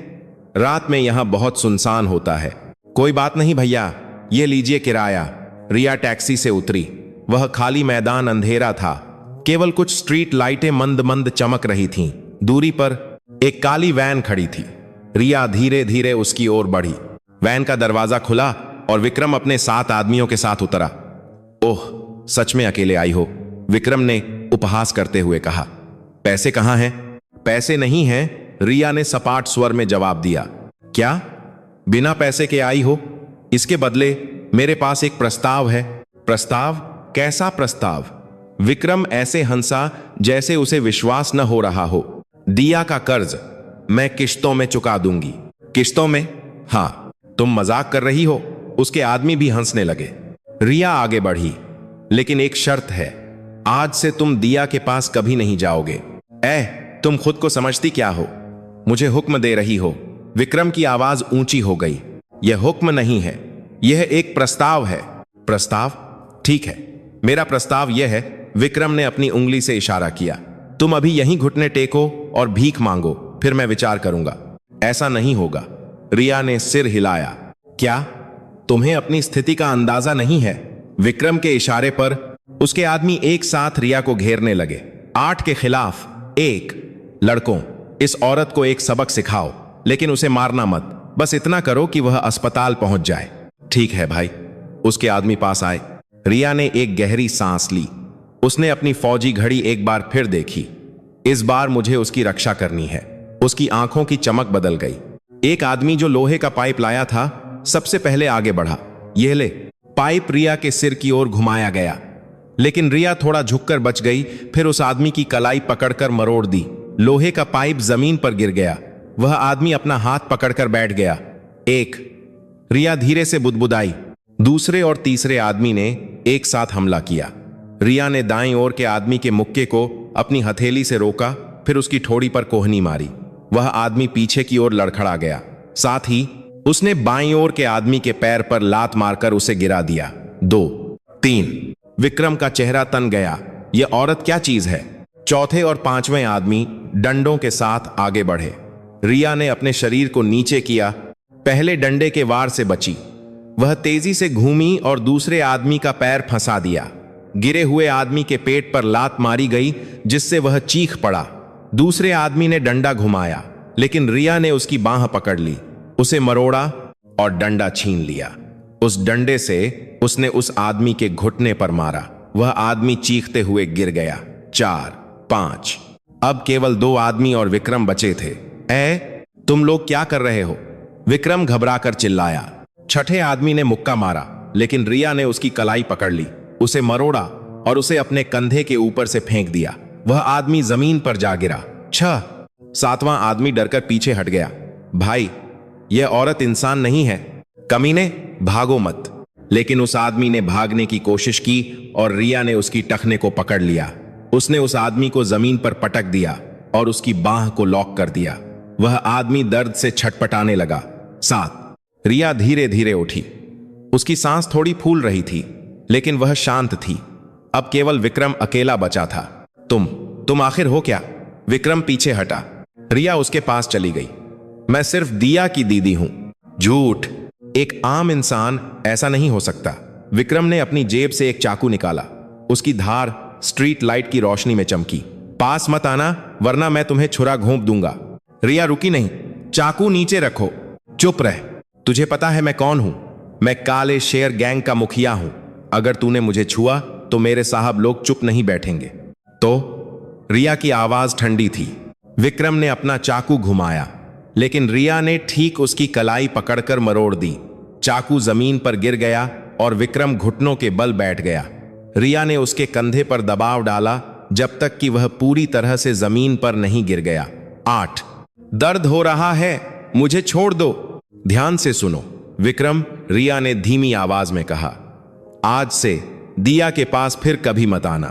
रात में यहां बहुत सुनसान होता है। कोई बात नहीं भैया, ये लीजिए किराया। रिया टैक्सी से उतरी। वह खाली मैदान अंधेरा था। केवल कुछ स्ट्रीट लाइटें मंद मंद चमक रही थीं। दूरी पर एक काली वैन खड़ी थी। रिया धीरे धीरे उसकी ओर बढ़ी। वैन का दरवाजा खुला और विक्रम अपने 7 आदमियों के साथ उतरा। ओह, सच में अकेले आई हो? विक्रम ने उपहास करते हुए कहा। पैसे कहां हैं? पैसे नहीं हैं, रिया ने सपाट स्वर में जवाब दिया। क्या बिना पैसे के आई हो? इसके बदले मेरे पास एक प्रस्ताव है। प्रस्ताव? कैसा प्रस्ताव? विक्रम ऐसे हंसा जैसे उसे विश्वास न हो रहा हो। दिया का कर्ज मैं किश्तों में चुका दूंगी। किश्तों में? हाँ। तुम मजाक कर रही हो? उसके आदमी भी हंसने लगे। रिया आगे बढ़ी। लेकिन एक शर्त है, आज से तुम दिया के पास कभी नहीं जाओगे। तुम खुद को समझती क्या हो? मुझे हुक्म दे रही हो? विक्रम की आवाज ऊंची हो गई। यह हुक्म नहीं है, यह एक प्रस्ताव है। प्रस्ताव? ठीक है, मेरा प्रस्ताव यह है। विक्रम ने अपनी उंगली से इशारा किया। तुम अभी यहीं घुटने टेको और भीख मांगो, फिर मैं विचार करूंगा। ऐसा नहीं होगा। रिया ने सिर हिलाया। क्या तुम्हें अपनी स्थिति का अंदाजा नहीं है? विक्रम के इशारे पर उसके आदमी एक साथ रिया को घेरने लगे। 8 के खिलाफ 1। लड़कों, इस औरत को एक सबक सिखाओ, लेकिन उसे मारना मत। बस इतना करो कि वह अस्पताल पहुंच जाए। ठीक है भाई। उसके आदमी पास आए। रिया ने एक गहरी सांस ली। उसने अपनी फौजी घड़ी एक बार फिर देखी। इस बार मुझे उसकी रक्षा करनी है। उसकी आंखों की चमक बदल गई। एक आदमी जो लोहे का पाइप लाया था, सबसे पहले आगे बढ़ा। यह ले। पाइप रिया के सिर की ओर घुमाया गया, लेकिन रिया थोड़ा झुककर बच गई। फिर उस आदमी की कलाई पकड़कर मरोड़ दी। लोहे का पाइप जमीन पर गिर गया। वह आदमी अपना हाथ पकड़कर बैठ गया। 1। रिया धीरे से बुदबुदाई। दूसरे और तीसरे आदमी ने एक साथ हमला किया। रिया ने दाईं ओर के आदमी के मुक्के को अपनी हथेली से रोका, फिर उसकी ठोड़ी पर कोहनी मारी। वह आदमी पीछे की ओर लड़खड़ा गया। साथ ही उसने बाईं ओर के आदमी के पैर पर लात मारकर उसे गिरा दिया। 2, 3। विक्रम का चेहरा तन गया। यह औरत क्या चीज है? चौथे और 5वें आदमी डंडों के साथ आगे बढ़े। रिया ने अपने शरीर को नीचे किया। पहले डंडे के वार से बची। वह तेजी से घूमी और दूसरे आदमी का पैर फंसा दिया। गिरे हुए आदमी के पेट पर लात मारी गई, जिससे वह चीख पड़ा। दूसरे आदमी ने डंडा घुमाया, लेकिन रिया ने उसकी बांह पकड़ ली, उसे मरोड़ा और डंडा छीन लिया। उस डंडे से उसने उस आदमी के घुटने पर मारा। वह आदमी चीखते हुए गिर गया। 4, 5। अब केवल 2 आदमी और विक्रम बचे थे। तुम लोग क्या कर रहे हो? विक्रम घबराकर चिल्लाया। छठे आदमी ने मुक्का मारा, लेकिन रिया ने उसकी कलाई पकड़ ली, उसे मरोड़ा और उसे अपने कंधे के ऊपर से फेंक दिया। वह आदमी जमीन पर जा गिरा। 6। 7वां आदमी डरकर पीछे हट गया। भाई, यह औरत इंसान नहीं है, कमीने, भागो मत। लेकिन उस आदमी ने भागने की कोशिश की और रिया ने उसकी टखने को पकड़ लिया। उसने उस आदमी को जमीन पर पटक दिया और उसकी बांह को लॉक कर दिया। वह आदमी दर्द से छटपटाने लगा। 7। रिया धीरे धीरे उठी। उसकी सांस थोड़ी फूल रही थी, लेकिन वह शांत थी। अब केवल विक्रम अकेला बचा था। तुम आखिर हो क्या? विक्रम पीछे हटा। रिया उसके पास चली गई। मैं सिर्फ दिया की दीदी हूं। झूठ, एक आम इंसान ऐसा नहीं हो सकता। विक्रम ने अपनी जेब से एक चाकू निकाला। उसकी धार स्ट्रीट लाइट की रोशनी में चमकी। पास मत आना, वरना मैं तुम्हें छुरा घोंप दूंगा। रिया रुकी नहीं। चाकू नीचे रखो। चुप रह। तुझे पता है मैं कौन हूं? मैं काले शेर गैंग का मुखिया हूं। अगर तूने मुझे छुआ तो मेरे साहब लोग चुप नहीं बैठेंगे। तो रिया की आवाज ठंडी थी। विक्रम ने अपना चाकू घुमाया, लेकिन रिया ने ठीक उसकी कलाई पकड़कर मरोड़ दी। चाकू जमीन पर गिर गया और विक्रम घुटनों के बल बैठ गया। रिया ने उसके कंधे पर दबाव डाला जब तक कि वह पूरी तरह से जमीन पर नहीं गिर गया। 8। दर्द हो रहा है, मुझे छोड़ दो। ध्यान से सुनो, विक्रम, रिया ने धीमी आवाज में कहा। आज से दिया के पास फिर कभी मत आना।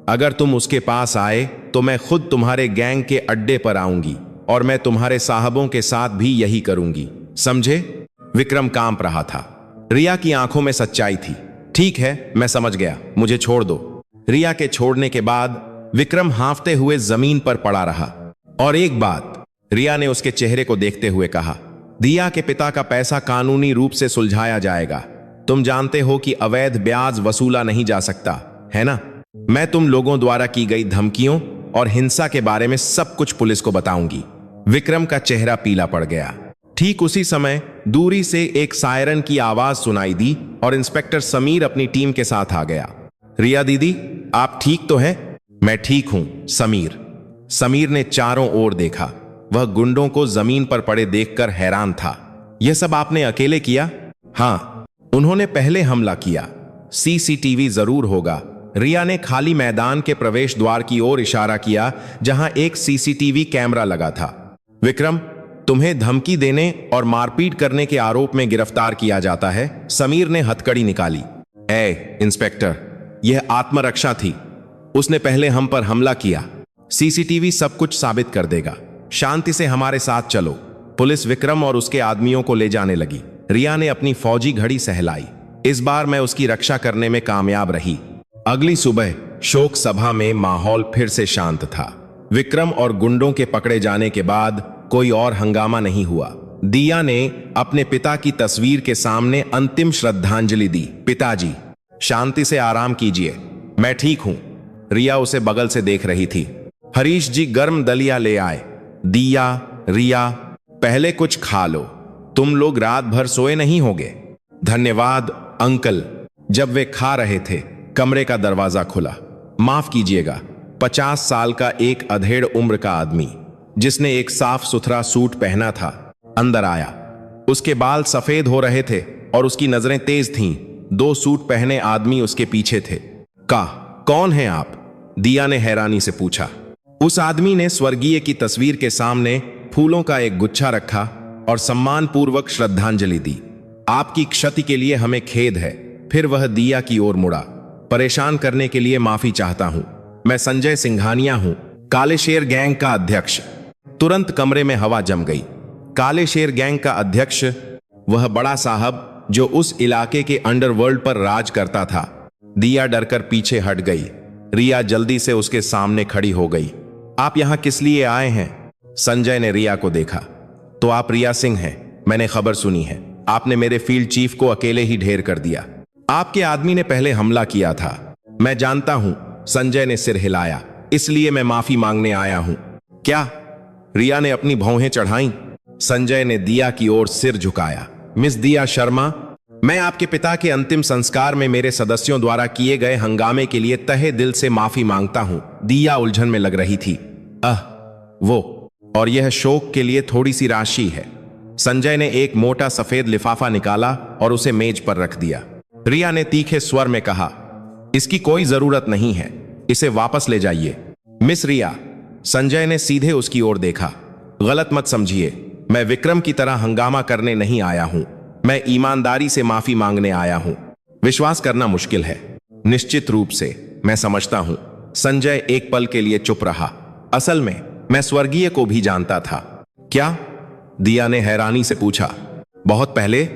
अगर तुम उसके पास आए तो मैं खुद तुम्हारे गैंग के अड्डे पर आऊंगी और मैं तुम्हारे साहबों के साथ भी यही करूंगी, समझे? विक्रम कांप रहा था। रिया की आंखों में सच्चाई थी। ठीक है, मैं समझ गया, मुझे छोड़ दो। रिया के छोड़ने के बाद विक्रम हांफते हुए जमीन पर पड़ा रहा। और एक बात, रिया ने उसके चेहरे को देखते हुए कहा, दिया के पिता का पैसा कानूनी रूप से सुलझाया जाएगा। तुम जानते हो कि अवैध ब्याज वसूला नहीं जा सकता, है ना? मैं तुम लोगों द्वारा की गई धमकियों और हिंसा के बारे में सब कुछ पुलिस को बताऊंगी। विक्रम का चेहरा पीला पड़ गया। ठीक उसी समय दूरी से एक सायरन की आवाज सुनाई दी और इंस्पेक्टर समीर अपनी टीम के साथ आ गया। रिया दीदी, आप ठीक तो हैं? मैं ठीक हूं, समीर। समीर ने चारों ओर देखा। वह गुंडों को जमीन पर पड़े देखकर हैरान था। यह सब आपने अकेले किया? हां, उन्होंने पहले हमला किया। सीसीटीवी जरूर होगा। रिया ने खाली मैदान के प्रवेश द्वार की ओर इशारा किया, जहां एक सीसीटीवी कैमरा लगा था। विक्रम, तुम्हें धमकी देने और मारपीट करने के आरोप में गिरफ्तार किया जाता है। समीर ने हथकड़ी निकाली। इंस्पेक्टर, यह आत्मरक्षा थी। उसने पहले हम पर हमला किया। सीसीटीवी सब कुछ साबित कर देगा। शांति से हमारे साथ चलो। पुलिस विक्रम और उसके आदमियों को ले जाने लगी। रिया ने अपनी फौजी घड़ी सहलाई। इस बार मैं उसकी रक्षा करने में कामयाब रही। अगली सुबह शोक सभा में माहौल फिर से शांत था। विक्रम और गुंडों के पकड़े जाने के बाद कोई और हंगामा नहीं हुआ। दिया ने अपने पिता की तस्वीर के सामने अंतिम श्रद्धांजलि दी। पिताजी, शांति से आराम कीजिए, मैं ठीक हूं। रिया उसे बगल से देख रही थी। हरीश जी गर्म दलिया ले आए। दिया, रिया, पहले कुछ खा लो, तुम लोग रात भर सोए नहीं होगे। धन्यवाद अंकल। जब वे खा रहे थे, कमरे का दरवाजा खुला। माफ कीजिएगा, 50 साल का एक अधेड़ उम्र का आदमी जिसने एक साफ सुथरा सूट पहना था अंदर आया। उसके बाल सफेद हो रहे थे और उसकी नजरें तेज थीं। 2 सूट पहने आदमी उसके पीछे थे। कौन हैं आप? दिया ने हैरानी से पूछा। उस आदमी ने स्वर्गीय की तस्वीर के सामने फूलों का एक गुच्छा रखा और सम्मानपूर्वक श्रद्धांजलि दी। आपकी क्षति के लिए हमें खेद है। फिर वह दिया की ओर मुड़ा। परेशान करने के लिए माफी चाहता हूं। मैं संजय सिंघानिया हूं, काले शेर गैंग का अध्यक्ष। तुरंत कमरे में हवा जम गई। काले शेर गैंग का अध्यक्ष, वह बड़ा साहब जो उस इलाके के अंडरवर्ल्ड पर राज करता था। दिया डरकर पीछे हट गई। रिया जल्दी से उसके सामने खड़ी हो गई। आप यहां किस लिए आए हैं? संजय ने रिया को देखा। तो आप रिया सिंह हैं। मैंने खबर सुनी है, आपने मेरे फील्ड चीफ को अकेले ही ढेर कर दिया। आपके आदमी ने पहले हमला किया था। मैं जानता हूं। संजय ने सिर हिलाया। इसलिए मैं माफी मांगने आया हूं। क्या? रिया ने अपनी भौहें चढ़ाईं। संजय ने दिया की ओर सिर झुकाया। मिस दिया शर्मा, मैं आपके पिता के अंतिम संस्कार में मेरे सदस्यों द्वारा किए गए हंगामे के लिए तहे दिल से माफी मांगता हूं। दिया उलझन में लग रही थी। वो और यह शोक के लिए थोड़ी सी राशि है। संजय ने एक मोटा सफेद लिफाफा निकाला और उसे मेज पर रख दिया। रिया ने तीखे स्वर में कहा, इसकी कोई जरूरत नहीं है, इसे वापस ले जाइए। मिस रिया, संजय ने सीधे उसकी ओर देखा, गलत मत समझिए, मैं विक्रम की तरह हंगामा करने नहीं आया हूं। मैं ईमानदारी से माफी मांगने आया हूं। विश्वास करना मुश्किल है। निश्चित रूप से मैं समझता हूं। संजय एक पल के लिए चुप रहा। असल में मैं स्वर्गीय को भी जानता था। क्या? दिया ने हैरानी से पूछा। बहुत पहले,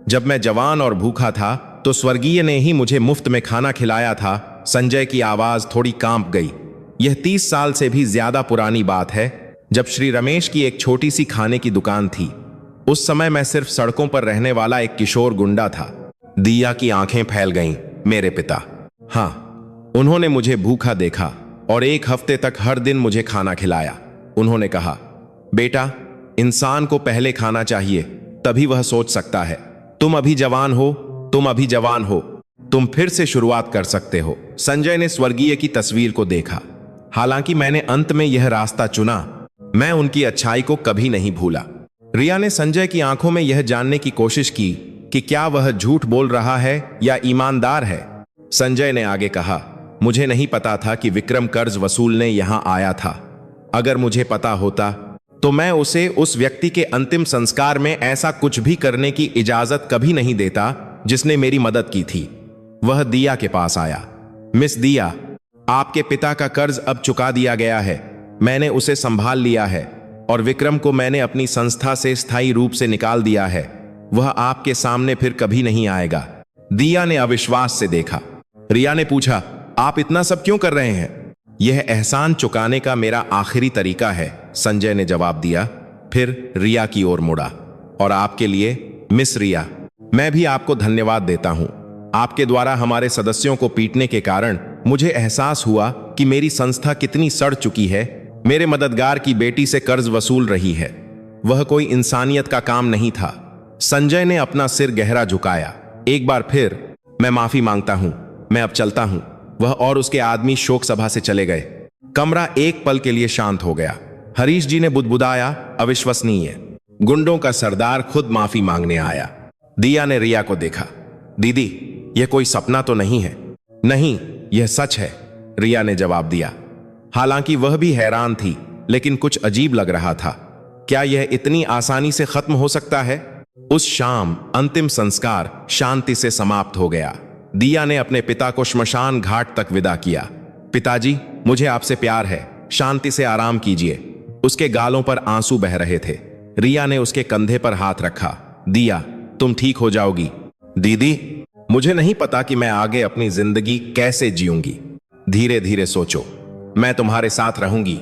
जब मैं जवान और भूखा था, तो स्वर्गीय ने ही मुझे मुफ्त में खाना खिलाया था। संजय की आवाज थोड़ी कांप गई। यह 30 साल से भी ज्यादा पुरानी बात है, जब श्री रमेश की एक छोटी सी खाने की दुकान थी। उस समय मैं सिर्फ सड़कों पर रहने वाला एक किशोर गुंडा था। दिया की आंखें फैल गईं। मेरे पिता, हाँ, उन्होंने मुझे भूखा देखा और एक हफ्ते तक हर दिन मुझे खाना खिलाया। उन्होंने कहा, बेटा, इंसान को पहले खाना चाहिए, तभी वह सोच सकता है। तुम अभी जवान हो, तुम अभी जवान हो, तुम फिर से शुरुआत कर सकते हो। संजय ने स्वर्गीय की तस्वीर को देखा। हालांकि मैंने अंत में यह रास्ता चुना, मैं उनकी अच्छाई को कभी नहीं भूला। रिया ने संजय की आंखों में यह जानने की कोशिश की कि क्या वह झूठ बोल रहा है या ईमानदार है। संजय ने आगे कहा, मुझे नहीं पता था कि विक्रम कर्ज वसूलने यहां आया था। अगर मुझे पता होता तो मैं उसे उस व्यक्ति के अंतिम संस्कार में ऐसा कुछ भी करने की इजाजत कभी नहीं देता जिसने मेरी मदद की थी। वह दिया के पास आया। मिस दिया, आपके पिता का कर्ज अब चुका दिया गया है। मैंने उसे संभाल लिया है और विक्रम को मैंने अपनी संस्था से स्थायी रूप से निकाल दिया है। वह आपके सामने फिर कभी नहीं आएगा। दिया ने अविश्वास से देखा। रिया ने पूछा, आप इतना सब क्यों कर रहे हैं? यह एहसान चुकाने का मेरा आखिरी तरीका है, संजय ने जवाब दिया। फिर रिया की ओर मुड़ा। और आपके लिए मिस रिया, मैं भी आपको धन्यवाद देता हूं। आपके द्वारा हमारे सदस्यों को पीटने के कारण मुझे एहसास हुआ कि मेरी संस्था कितनी सड़ चुकी है। मेरे मददगार की बेटी से कर्ज वसूल रही है। वह कोई इंसानियत का काम नहीं था। संजय ने अपना सिर गहरा झुकाया। एक बार फिर मैं माफी मांगता हूं, मैं अब चलता हूं। वह और उसके आदमी शोक सभा से चले गए। कमरा एक पल के लिए शांत हो गया। हरीश जी ने बुदबुदाया, अविश्वसनीय, गुंडों का सरदार खुद माफी मांगने आया। दिया ने रिया को देखा। दीदी, यह कोई सपना तो नहीं है? नहीं, यह सच है, रिया ने जवाब दिया। हालांकि वह भी हैरान थी, लेकिन कुछ अजीब लग रहा था। क्या यह इतनी आसानी से खत्म हो सकता है? उस शाम अंतिम संस्कार शांति से समाप्त हो गया। दिया ने अपने पिता को श्मशान घाट तक विदा किया। पिताजी, मुझे आपसे प्यार है, शांति से आराम कीजिए। उसके गालों पर आंसू बह रहे थे। रिया ने उसके कंधे पर हाथ रखा। दिया, तुम ठीक हो जाओगी। दीदी, मुझे नहीं पता कि मैं आगे अपनी जिंदगी कैसे जीऊंगी। धीरे धीरे सोचो, मैं तुम्हारे साथ रहूंगी।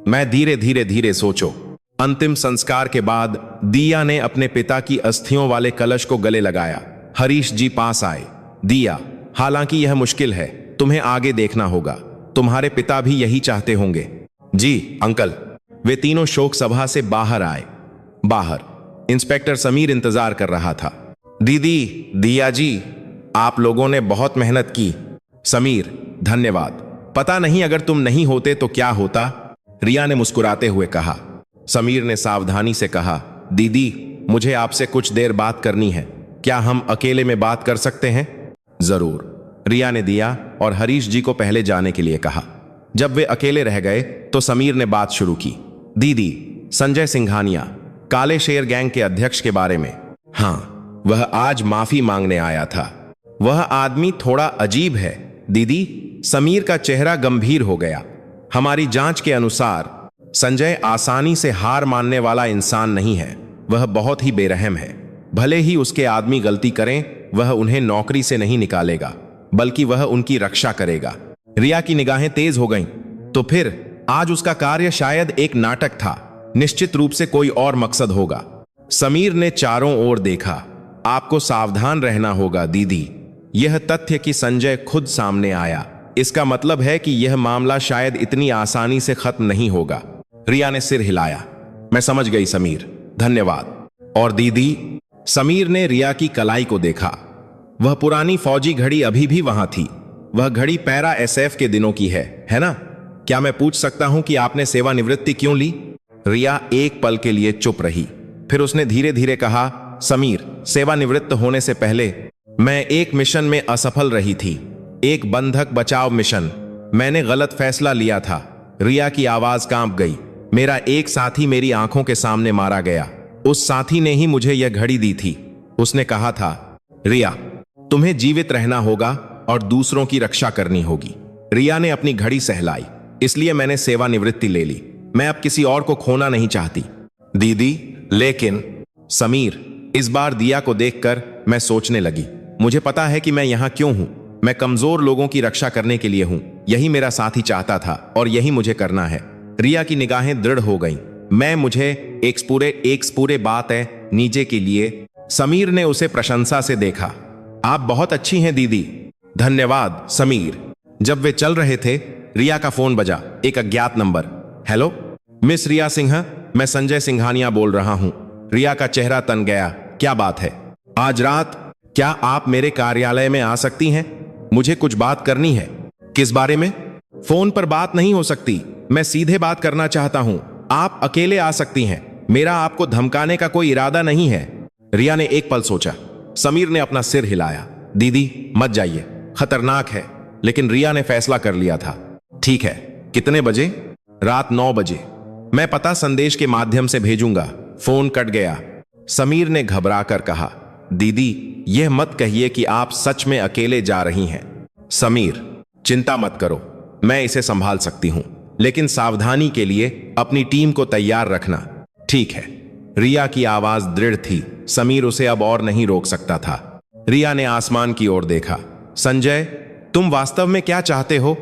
मैं धीरे सोचो। अंतिम संस्कार के बाद दिया ने अपने पिता की अस्थियों वाले कलश को गले लगाया। हरीश जी पास आए। दिया, हालांकि यह मुश्किल है, तुम्हें आगे देखना होगा। तुम्हारे पिता भी यही चाहते होंगे। जी अंकल। वे तीनों शोक सभा से बाहर आए। बाहर इंस्पेक्टर समीर इंतजार कर रहा था। दीदी, दिया जी, आप लोगों ने बहुत मेहनत की। समीर, धन्यवाद। पता नहीं अगर तुम नहीं होते तो क्या होता, रिया ने मुस्कुराते हुए कहा। समीर ने सावधानी से कहा, दीदी, मुझे आपसे कुछ देर बात करनी है। क्या हम अकेले में बात कर सकते हैं? जरूर, रिया ने दिया और हरीश जी को पहले जाने के लिए कहा। जब वे अकेले रह गए तो समीर ने बात शुरू की। दीदी, संजय सिंघानिया, काले शेर गैंग के अध्यक्ष के बारे में। हाँ, वह आज माफी मांगने आया था। वह आदमी थोड़ा अजीब है दीदी। समीर का चेहरा गंभीर हो गया। हमारी जांच के अनुसार संजय आसानी से हार मानने वाला इंसान नहीं है। वह बहुत ही बेरहम है। भले ही उसके आदमी गलती करें, वह उन्हें नौकरी से नहीं निकालेगा, बल्कि वह उनकी रक्षा करेगा। रिया की निगाहें तेज हो गईं। तो फिर आज उसका कार्य शायद एक नाटक था। निश्चित रूप से कोई और मकसद होगा। समीर ने चारों ओर देखा। आपको सावधान रहना होगा दीदी। यह तथ्य कि संजय खुद सामने आया, इसका मतलब है कि यह मामला शायद इतनी आसानी से खत्म नहीं होगा। रिया ने सिर हिलाया। मैं समझ गई समीर, धन्यवाद। और दीदी? समीर ने रिया की कलाई को देखा। वह पुरानी फौजी घड़ी अभी भी वहां थी। वह घड़ी पैरा एसएफ के दिनों की है ना? क्या मैं पूछ सकता हूं कि आपने सेवानिवृत्ति क्यों ली? रिया एक पल के लिए चुप रही, फिर उसने धीरे धीरे कहा, समीर, सेवानिवृत्त होने से पहले मैं एक मिशन में असफल रही थी, एक बंधक बचाव मिशन। मैंने गलत फैसला लिया था। रिया की आवाज कांप गई। मेरा एक साथी मेरी आंखों के सामने मारा गया। उस साथी ने ही मुझे यह घड़ी दी थी। उसने कहा था, रिया, तुम्हें जीवित रहना होगा और दूसरों की रक्षा करनी होगी। रिया ने अपनी घड़ी सहलाई। इसलिए मैंने सेवानिवृत्ति ले ली। मैं अब किसी और को खोना नहीं चाहती। दीदी, लेकिन समीर, इस बार दिया को देखकर मैं सोचने लगी। मुझे पता है कि मैं यहां क्यों हूं। मैं कमजोर लोगों की रक्षा करने के लिए हूं। यही मेरा साथी चाहता था और यही मुझे करना है। रिया की निगाहें दृढ़ हो गईं। मुझे एक पूरे बात है नीचे के लिए। समीर ने उसे प्रशंसा से देखा। आप बहुत अच्छी हैं दीदी। धन्यवाद समीर। जब वे चल रहे थे, रिया का फोन बजा। एक अज्ञात नंबर। हेलो मिस रिया सिंह, मैं संजय सिंघानिया बोल रहा हूं। रिया का चेहरा तन गया। क्या बात है? आज रात क्या आप मेरे कार्यालय में आ सकती हैं? मुझे कुछ बात करनी है। किस बारे में? फोन पर बात नहीं हो सकती। मैं सीधे बात करना चाहता हूं। आप अकेले आ सकती हैं। मेरा आपको धमकाने का कोई इरादा नहीं है। रिया ने एक पल सोचा। समीर ने अपना सिर हिलाया। दीदी मत जाइए, खतरनाक है। लेकिन रिया ने फैसला कर लिया था। ठीक है, कितने बजे? रात 9 बजे। मैं पता संदेश के माध्यम से भेजूंगा। फोन कट गया। समीर ने घबरा कर कहा, दीदी यह मत कहिए कि आप सच में अकेले जा रही हैं। समीर, चिंता मत करो, मैं इसे संभाल सकती हूं। लेकिन सावधानी के लिए अपनी टीम को तैयार रखना। ठीक है। रिया की आवाज दृढ़ थी। समीर उसे अब और नहीं रोक सकता था। रिया ने आसमान की ओर देखा। संजय, तुम वास्तव में क्या चाहते हो?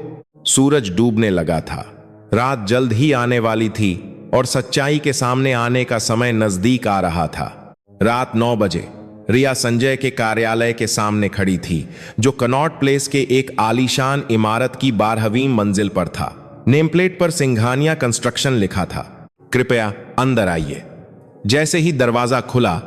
सूरज डूबने लगा था। रात जल्द ही आने वाली थी और सच्चाई के सामने आने का समय नजदीक आ रहा था। रात 9 बजे रिया संजय के कार्यालय के सामने खड़ी थी, जो कनॉट प्लेस के एक आलीशान इमारत की 12वीं मंजिल पर था। नेमप्लेट पर सिंघानिया कंस्ट्रक्शन लिखा था। कृपया अंदर आइए। जैसे ही दरवाजा खुला,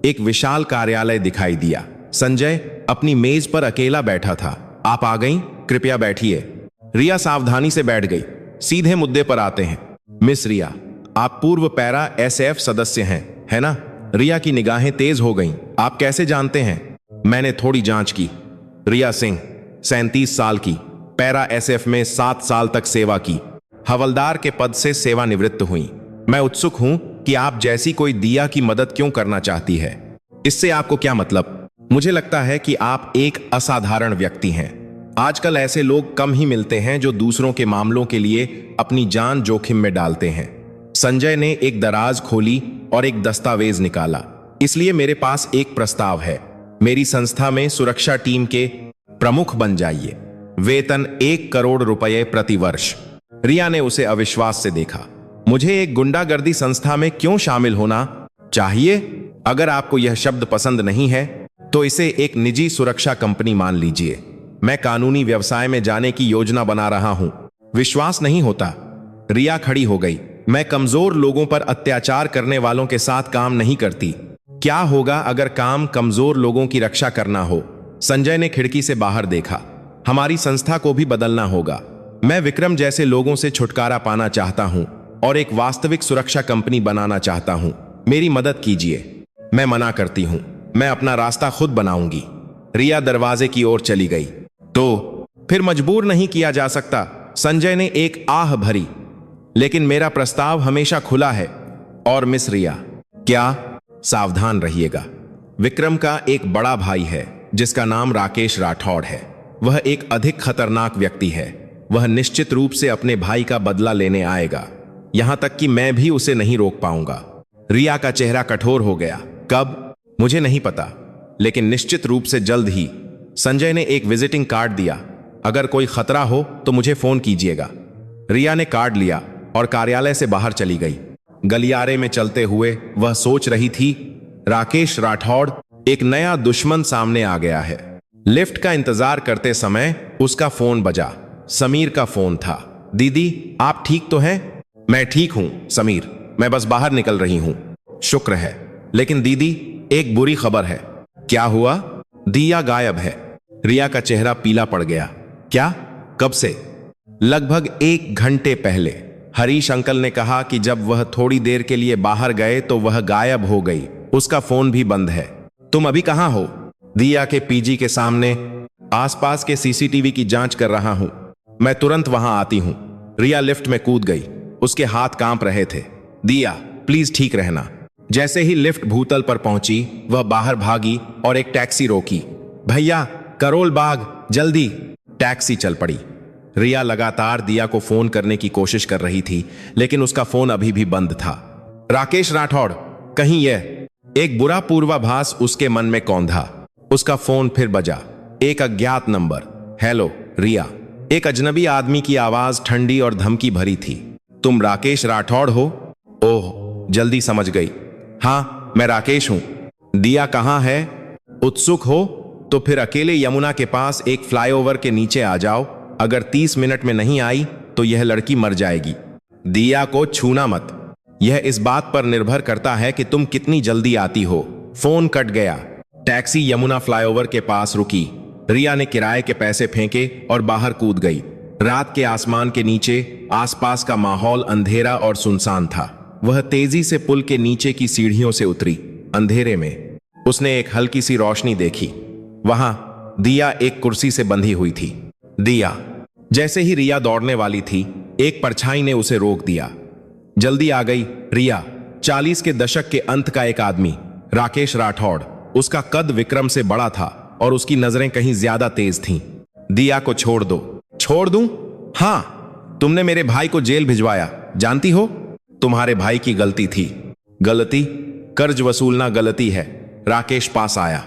एक विशाल कार्यालय दिखाई दिया। संजय अपनी मेज पर अकेला बैठा था। आप आ गईं? कृपया बैठिए। रिया सावधानी से बैठ गई। सीधे मुद्दे पर आते हैं। मिस रिया, आप पूर्व पैरा एसएफ सदस्य हैं, है ना? रिया की निगाहें तेज हो गईं। आप कैसे जानते हैं? मैंने थोड़ी जांच की। रिया सिंह, 37 साल की, पैरा एसएफ में 7 साल तक सेवा की, हवलदार के पद से सेवानिवृत्त हुई। मैं उत्सुक हूं कि आप जैसी कोई दिया की मदद क्यों करना चाहती है। इससे आपको क्या मतलब? मुझे लगता है कि आप एक असाधारण व्यक्ति हैं। आजकल ऐसे लोग कम ही मिलते हैं जो दूसरों के मामलों के लिए अपनी जान जोखिम में डालते हैं। संजय ने एक दराज खोली और एक दस्तावेज निकाला। इसलिए मेरे पास एक प्रस्ताव है। मेरी संस्था में सुरक्षा टीम के प्रमुख बन जाइए। वेतन 1 करोड़ रुपए प्रति वर्ष। रिया ने उसे अविश्वास से देखा। मुझे एक गुंडागर्दी संस्था में क्यों शामिल होना चाहिए? अगर आपको यह शब्द पसंद नहीं है तो इसे एक निजी सुरक्षा कंपनी मान लीजिए। मैं कानूनी व्यवसाय में जाने की योजना बना रहा हूं। विश्वास नहीं होता? रिया खड़ी हो गई। मैं कमजोर लोगों पर अत्याचार करने वालों के साथ काम नहीं करती। क्या होगा अगर काम कमजोर लोगों की रक्षा करना हो? संजय ने खिड़की से बाहर देखा। हमारी संस्था को भी बदलना होगा। मैं विक्रम जैसे लोगों से छुटकारा पाना चाहता हूं और एक वास्तविक सुरक्षा कंपनी बनाना चाहता हूं। मेरी मदद कीजिए। मैं मना करती हूं। मैं अपना रास्ता खुद बनाऊंगी। रिया दरवाजे की ओर चली गई। तो फिर मजबूर नहीं किया जा सकता। संजय ने एक आह भरी। लेकिन मेरा प्रस्ताव हमेशा खुला है। और मिस रिया, क्या? सावधान रहिएगा। विक्रम का एक बड़ा भाई है जिसका नाम राकेश राठौड़ है। वह एक अधिक खतरनाक व्यक्ति है। वह निश्चित रूप से अपने भाई का बदला लेने आएगा। यहां तक कि मैं भी उसे नहीं रोक पाऊंगा। रिया का चेहरा कठोर हो गया। कब? मुझे नहीं पता, लेकिन निश्चित रूप से जल्द ही। संजय ने एक विजिटिंग कार्ड दिया। अगर कोई खतरा हो तो मुझे फोन कीजिएगा। रिया ने कार्ड लिया और कार्यालय से बाहर चली गई। गलियारे में चलते हुए वह सोच रही थी, राकेश राठौड़, एक नया दुश्मन सामने आ गया है। लिफ्ट का इंतजार करते समय उसका फोन बजा। समीर का फोन था। दीदी, आप ठीक तो हैं? मैं ठीक हूं समीर, मैं बस बाहर निकल रही हूं। शुक्र है। लेकिन दीदी, एक बुरी खबर है। क्या हुआ? दिया गायब है। रिया का चेहरा पीला पड़ गया। क्या? कब से? लगभग 1 घंटे पहले। हरीश अंकल ने कहा कि जब वह थोड़ी देर के लिए बाहर गए तो वह गायब हो गई। उसका फोन भी बंद है। तुम अभी कहां हो? दिया के पीजी के सामने। आसपास के सीसीटीवी की जांच कर रहा हूं। मैं तुरंत वहां आती हूं। रिया लिफ्ट में कूद गई। उसके हाथ कांप रहे थे। दिया, प्लीज ठीक रहना। जैसे ही लिफ्ट भूतल पर पहुंची, वह बाहर भागी और एक टैक्सी रोकी। भैया, करोल बाग, जल्दी। टैक्सी चल पड़ी। रिया लगातार दिया को फोन करने की कोशिश कर रही थी, लेकिन उसका फोन अभी भी बंद था। राकेश राठौड़, कहीं यह? एक बुरा पूर्वाभास उसके मन में कौंधा। उसका फोन फिर बजा। एक अज्ञात नंबर। हेलो रिया। एक अजनबी आदमी की आवाज ठंडी और धमकी भरी थी। तुम राकेश राठौड़ हो? ओह, जल्दी समझ गई। हाँ, मैं राकेश हूं। दिया कहां है? उत्सुक हो तो फिर अकेले यमुना के पास एक फ्लाईओवर के नीचे आ जाओ। अगर 30 मिनट में नहीं आई तो यह लड़की मर जाएगी। दिया को छूना मत। यह इस बात पर निर्भर करता है कि तुम कितनी जल्दी आती हो। फोन कट गया। टैक्सी यमुना फ्लाईओवर के पास रुकी। रिया ने किराए के पैसे फेंके और बाहर कूद गई। रात के आसमान के नीचे आसपास का माहौल अंधेरा और सुनसान था। वह तेजी से पुल के नीचे की सीढ़ियों से उतरी। अंधेरे में उसने एक हल्की सी रोशनी देखी। वहां दिया एक कुर्सी से बंधी हुई थी। दिया। जैसे ही रिया दौड़ने वाली थी, एक परछाई ने उसे रोक दिया। जल्दी आ गई रिया। 40 के दशक के अंत का एक आदमी, राकेश राठौड़। उसका कद विक्रम से बड़ा था और उसकी नजरें कहीं ज्यादा तेज थीं। दिया को छोड़ दो। छोड़ दूं? हाँ, तुमने मेरे भाई को जेल भिजवाया, जानती हो? तुम्हारे भाई की गलती थी। गलती? कर्ज वसूलना गलती है। राकेश पास आया।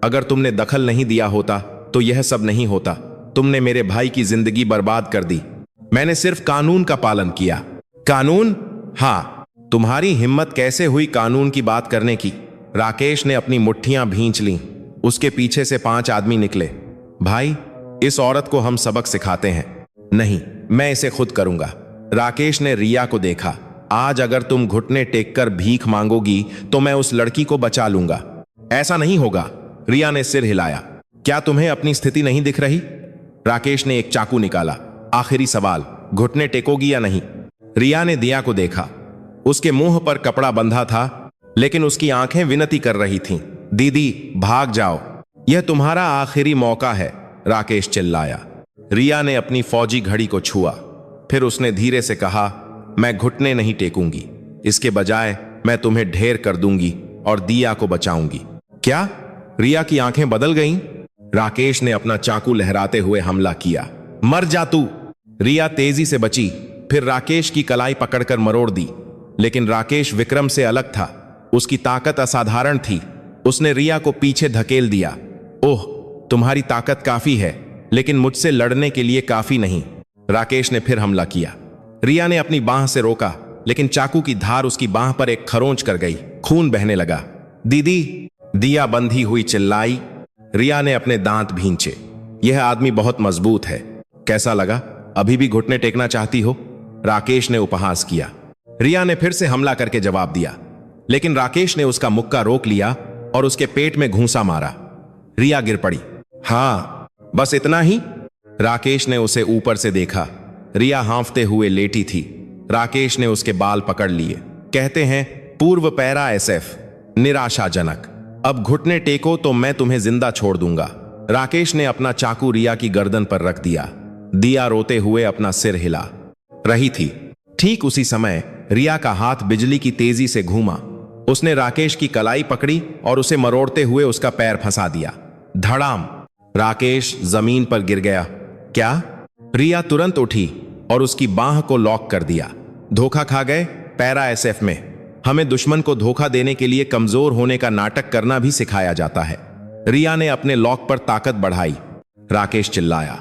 अगर तुमने दखल नहीं दिया होता तो यह सब नहीं होता। तुमने मेरे भाई की जिंदगी बर्बाद कर दी। मैंने सिर्फ कानून का पालन किया। कानून? हाँ। तुम्हारी हिम्मत कैसे हुई कानून की बात करने की? राकेश ने अपनी मुट्ठियां भींच लीं। उसके पीछे से 5 आदमी निकले। भाई, इस औरत को हम सबक सिखाते हैं। नहीं, मैं इसे खुद करूंगा। राकेश ने रिया को देखा। आज अगर तुम घुटने टेककर भीख मांगोगी तो मैं उस लड़की को बचा लूंगा। ऐसा नहीं होगा। रिया ने सिर हिलाया। क्या तुम्हें अपनी स्थिति नहीं दिख रही? राकेश ने एक चाकू निकाला। आखिरी सवाल, घुटने टेकोगी या नहीं? रिया ने दिया को देखा। उसके मुंह पर कपड़ा बंधा था, लेकिन उसकी आंखें विनती कर रही थीं। दीदी, भाग जाओ, यह तुम्हारा आखिरी मौका है। राकेश चिल्लाया। रिया ने अपनी फौजी घड़ी को छुआ। फिर उसने धीरे से कहा, मैं घुटने नहीं टेकूंगी। इसके बजाय मैं तुम्हें ढेर कर दूंगी और दिया को बचाऊंगी। क्या? रिया की आंखें बदल गईं। राकेश ने अपना चाकू लहराते हुए हमला किया। मर जा तू। रिया तेजी से बची, फिर राकेश की कलाई पकड़कर मरोड़ दी। लेकिन राकेश विक्रम से अलग था। उसकी ताकत असाधारण थी। उसने रिया को पीछे धकेल दिया। ओह, तुम्हारी ताकत काफी है, लेकिन मुझसे लड़ने के लिए काफी नहीं। राकेश ने फिर हमला किया। रिया ने अपनी बांह से रोका, लेकिन चाकू की धार उसकी बांह पर एक खरोंच कर गई। खून बहने लगा। दीदी, दिया बंधी हुई चिल्लाई। रिया ने अपने दांत भींचे। यह आदमी बहुत मजबूत है। कैसा लगा? अभी भी घुटने टेकना चाहती हो? राकेश ने उपहास किया। रिया ने फिर से हमला करके जवाब दिया, लेकिन राकेश ने उसका मुक्का रोक लिया और उसके पेट में घूंसा मारा। रिया गिर पड़ी। हाँ, बस इतना ही? राकेश ने उसे ऊपर से देखा। रिया हांफते हुए लेटी थी। राकेश ने उसके बाल पकड़ लिए। कहते हैं पूर्व पैरा SF, निराशाजनक। अब घुटने टेको तो मैं तुम्हें जिंदा छोड़ दूंगा। राकेश ने अपना चाकू रिया की गर्दन पर रख दिया। दिया रोते हुए अपना सिर हिला रही थी। ठीक उसी समय रिया का हाथ बिजली की तेजी से घूमा। उसने राकेश की कलाई पकड़ी और उसे मरोड़ते हुए उसका पैर फंसा दिया। धड़ाम। राकेश जमीन पर गिर गया। क्या? रिया तुरंत उठी और उसकी बांह को लॉक कर दिया। धोखा खा गए। पैरा SF में हमें दुश्मन को धोखा देने के लिए कमजोर होने का नाटक करना भी सिखाया जाता है। रिया ने अपने लॉक पर ताकत बढ़ाई। राकेश चिल्लाया,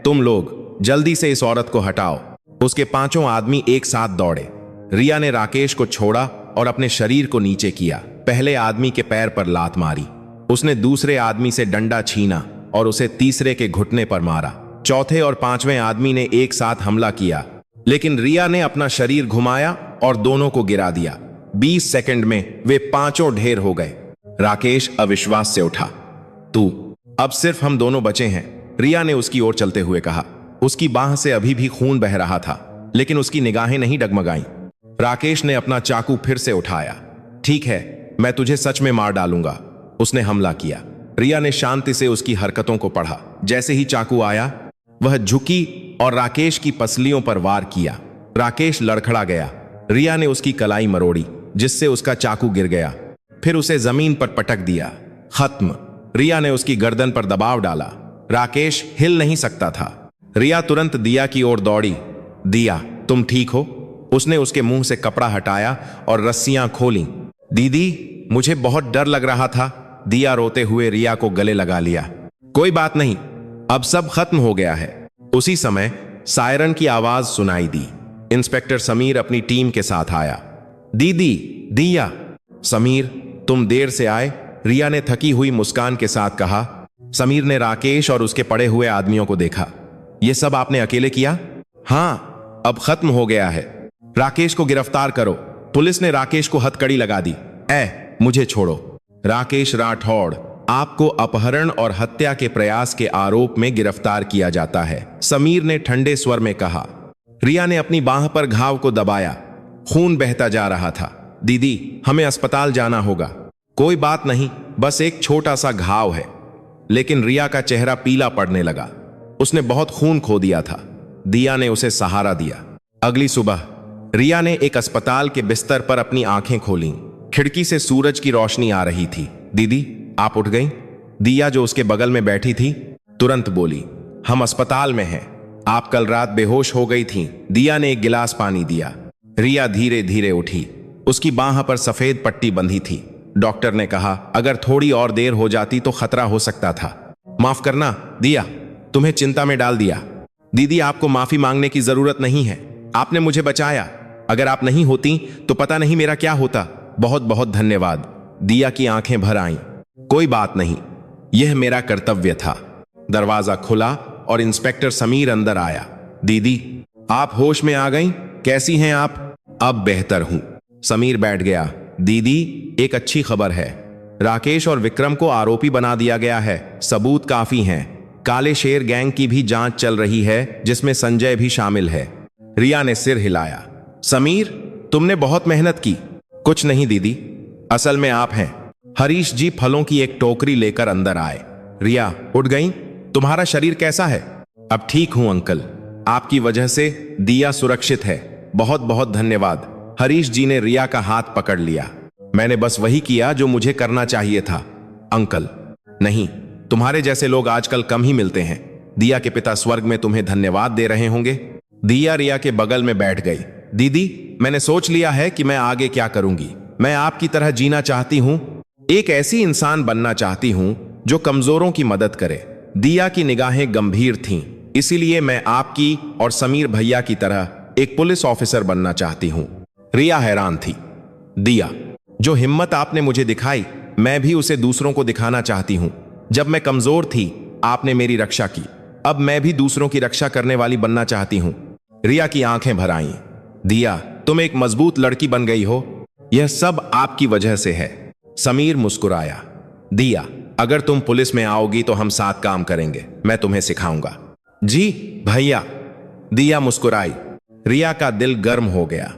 तुम लोग जल्दी से इस औरत को हटाओ। उसके 5 आदमी एक साथ दौड़े। रिया ने राकेश को छोड़ा और अपने शरीर को नीचे किया। पहले आदमी के पैर पर लात मारी। उसने दूसरे आदमी से डंडा छीना और उसे तीसरे के घुटने पर मारा। चौथे और पांचवें आदमी ने एक साथ हमला किया, लेकिन रिया ने अपना शरीर घुमाया और दोनों को गिरा दिया। 20 सेकंड में वे पांचों ढेर हो गए। राकेश अविश्वास से उठा। तू, अब सिर्फ हम दोनों बचे हैं, रिया ने उसकी ओर चलते हुए कहा। उसकी बाह से अभी भी खून बह रहा था, लेकिन उसकी निगाहें नहीं डगमगाईं। राकेश ने अपना चाकू फिर से उठाया। ठीक है, मैं तुझे सच में मार डालूंगा, उसने हमला किया। रिया ने शांति से उसकी हरकतों को पढ़ा। जैसे ही चाकू आया, वह झुकी और राकेश की पसलियों पर वार किया। राकेश लड़खड़ा गया। रिया ने उसकी कलाई मरोड़ी, जिससे उसका चाकू गिर गया। फिर उसे जमीन पर पटक दिया। खत्म। रिया ने उसकी गर्दन पर दबाव डाला। राकेश हिल नहीं सकता था। रिया तुरंत दिया की ओर दौड़ी। दिया, तुम ठीक हो? उसने उसके मुंह से कपड़ा हटाया और रस्सियां खोलीं। दीदी, मुझे बहुत डर लग रहा था। दिया रोते हुए रिया को गले लगा लिया। कोई बात नहीं, अब सब खत्म हो गया है। उसी समय सायरन की आवाज सुनाई दी। इंस्पेक्टर समीर अपनी टीम के साथ आया। दीदी, दिया। समीर, तुम देर से आए, रिया ने थकी हुई मुस्कान के साथ कहा। समीर ने राकेश और उसके पड़े हुए आदमियों को देखा। यह सब आपने अकेले किया? हाँ, अब खत्म हो गया है। राकेश को गिरफ्तार करो। पुलिस ने राकेश को हथकड़ी लगा दी। मुझे छोड़ो। राकेश राठौड़, आपको अपहरण और हत्या के प्रयास के आरोप में गिरफ्तार किया जाता है, समीर ने ठंडे स्वर में कहा। रिया ने अपनी बाह पर घाव को दबाया। खून बहता जा रहा था। दीदी, हमें अस्पताल जाना होगा। कोई बात नहीं, बस एक छोटा सा घाव है। लेकिन रिया का चेहरा पीला पड़ने लगा। उसने बहुत खून खो दिया था। दिया ने उसे सहारा दिया। अगली सुबह रिया ने एक अस्पताल के बिस्तर पर अपनी आंखें खोलीं। खिड़की से सूरज की रोशनी आ रही थी। दीदी, आप उठ गईं? दिया, जो उसके बगल में बैठी थी, तुरंत बोली। हम अस्पताल में हैं। आप कल रात बेहोश हो गई थीं। दिया ने एक गिलास पानी दिया। रिया धीरे धीरे उठी। उसकी बाह पर सफेद पट्टी बंधी थी। डॉक्टर ने कहा, अगर थोड़ी और देर हो जाती तो खतरा हो सकता था। माफ करना दिया, तुम्हें चिंता में डाल दिया। दीदी, आपको माफी मांगने की जरूरत नहीं है। आपने मुझे बचाया। अगर आप नहीं होती तो पता नहीं मेरा क्या होता। बहुत बहुत धन्यवाद। दिया की आंखें भर आईं। कोई बात नहीं, यह मेरा कर्तव्य था। दरवाजा खुला और इंस्पेक्टर समीर अंदर आया। दीदी, आप होश में आ गईं? कैसी हैं आप? अब बेहतर हूं। समीर बैठ गया। दीदी, एक अच्छी खबर है। राकेश और विक्रम को आरोपी बना दिया गया है। सबूत काफी हैं। काले शेर गैंग की भी जांच चल रही है, जिसमें संजय भी शामिल है। रिया ने सिर हिलाया। समीर, तुमने बहुत मेहनत की। कुछ नहीं दीदी, असल में आप हैं। हरीश जी फलों की एक टोकरी लेकर अंदर आए। रिया, उठ गई? तुम्हारा शरीर कैसा है? अब ठीक हूं अंकल। आपकी वजह से दिया सुरक्षित है। बहुत बहुत धन्यवाद। हरीश जी ने रिया का हाथ पकड़ लिया। मैंने बस वही किया जो मुझे करना चाहिए था अंकल। नहीं, तुम्हारे जैसे लोग आजकल कम ही मिलते हैं। दिया के पिता स्वर्ग में तुम्हें धन्यवाद दे रहे होंगे। दिया रिया के बगल में बैठ गई। दीदी, मैंने सोच लिया है कि मैं आगे क्या करूंगी। मैं आपकी तरह जीना चाहती हूं। एक ऐसी इंसान बनना चाहती हूं जो कमजोरों की मदद करे। दिया की निगाहें गंभीर थीं। इसीलिए मैं आपकी और समीर भैया की तरह एक पुलिस ऑफिसर बनना चाहती हूं। रिया हैरान थी। दिया, जो हिम्मत आपने मुझे दिखाई, मैं भी उसे दूसरों को दिखाना चाहती हूं। जब मैं कमजोर थी, आपने मेरी रक्षा की। अब मैं भी दूसरों की रक्षा करने वाली बनना चाहती हूं। रिया की आंखें भर आईं। दिया, तुम एक मजबूत लड़की बन गई हो। यह सब आपकी वजह से है। समीर मुस्कुराया। दिया, अगर तुम पुलिस में आओगी तो हम साथ काम करेंगे। मैं तुम्हें सिखाऊंगा। जी भैया। दिया मुस्कुराई। रिया का दिल गर्म हो गया।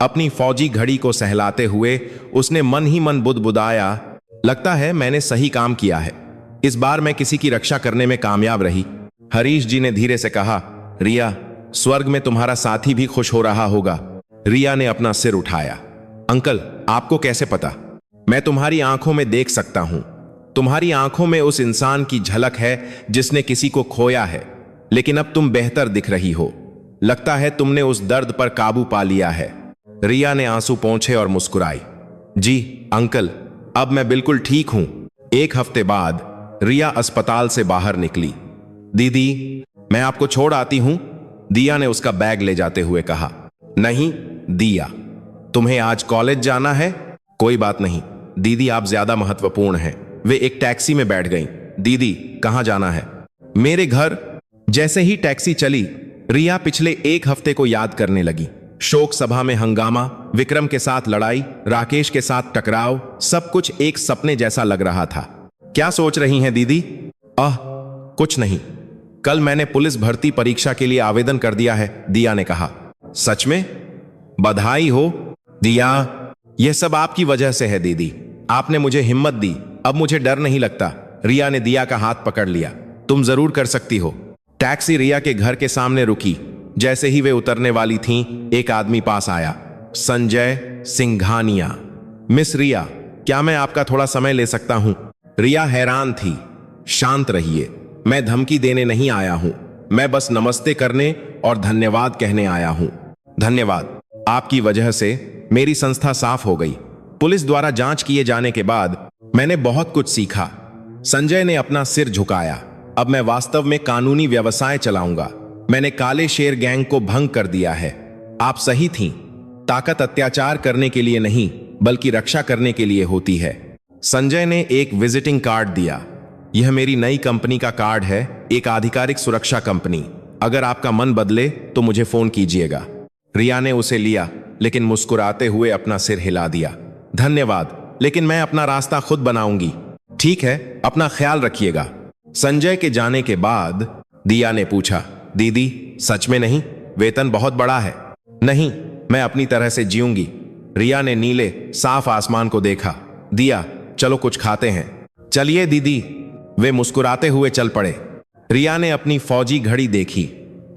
अपनी फौजी घड़ी को सहलाते हुए उसने मन ही मन बुदबुदाया, लगता है मैंने सही काम किया है। इस बार मैं किसी की रक्षा करने में कामयाब रही। हरीश जी ने धीरे से कहा, रिया, स्वर्ग में तुम्हारा साथी भी खुश हो रहा होगा। रिया ने अपना सिर उठाया। अंकल, आपको कैसे पता? मैं तुम्हारी आंखों में देख सकता हूं। तुम्हारी आंखों में उस इंसान की झलक है जिसने किसी को खोया है, लेकिन अब तुम बेहतर दिख रही हो। लगता है तुमने उस दर्द पर काबू पा लिया है। रिया ने आंसू पोंछे और मुस्कुराई। जी अंकल, अब मैं बिल्कुल ठीक हूं। एक हफ्ते बाद रिया अस्पताल से बाहर निकली। दीदी, मैं आपको छोड़ आती हूं। दिया ने उसका बैग ले जाते हुए कहा। नहीं दिया, तुम्हें आज कॉलेज जाना है? कोई बात नहीं दीदी, आप ज्यादा महत्वपूर्ण हैं। वे एक टैक्सी में बैठ गईं। दीदी कहाँ जाना है? मेरे घर। जैसे ही टैक्सी चली, रिया पिछले एक हफ्ते को याद करने लगी। शोक सभा में हंगामा, विक्रम के साथ लड़ाई, राकेश के साथ टकराव, सब कुछ एक सपने जैसा लग रहा था। क्या सोच रही हैं दीदी? कुछ नहीं, कल मैंने पुलिस भर्ती परीक्षा के लिए आवेदन कर दिया है, दिया ने कहा। सच में? बधाई हो दिया। यह सब आपकी वजह से है दीदी, आपने मुझे हिम्मत दी, अब मुझे डर नहीं लगता। रिया ने दिया का हाथ पकड़ लिया। तुम जरूर कर सकती हो। टैक्सी रिया के घर के सामने रुकी। जैसे ही वे उतरने वाली थीं, एक आदमी पास आया। संजय सिंघानिया। मिस रिया, क्या मैं आपका थोड़ा समय ले सकता हूं? रिया हैरान थी। शांत रहिए, मैं धमकी देने नहीं आया हूं, मैं बस नमस्ते करने और धन्यवाद कहने आया हूं। धन्यवाद, आपकी वजह से मेरी संस्था साफ हो गई। पुलिस द्वारा जांच किए जाने के बाद मैंने बहुत कुछ सीखा। संजय ने अपना सिर झुकाया। अब मैं वास्तव में कानूनी व्यवसाय चलाऊंगा। मैंने काले शेर गैंग को भंग कर दिया है। आप सही थीं। ताकत अत्याचार करने के लिए नहीं, बल्कि रक्षा करने के लिए होती है। संजय ने एक विजिटिंग कार्ड दिया। यह मेरी नई कंपनी का कार्ड है, एक आधिकारिक सुरक्षा कंपनी। अगर आपका मन बदले तो मुझे फोन कीजिएगा। रिया ने उसे लिया, लेकिन मुस्कुराते हुए अपना सिर हिला दिया। धन्यवाद, लेकिन मैं अपना रास्ता खुद बनाऊंगी। ठीक है, अपना ख्याल रखिएगा। संजय के जाने के बाद दिया ने पूछा, दीदी सच में नहीं? वेतन बहुत बड़ा है। नहीं, मैं अपनी तरह से जीऊंगी। रिया ने नीले साफ आसमान को देखा। दिया, चलो कुछ खाते हैं। चलिए दीदी। वे मुस्कुराते हुए चल पड़े। रिया ने अपनी फौजी घड़ी देखी।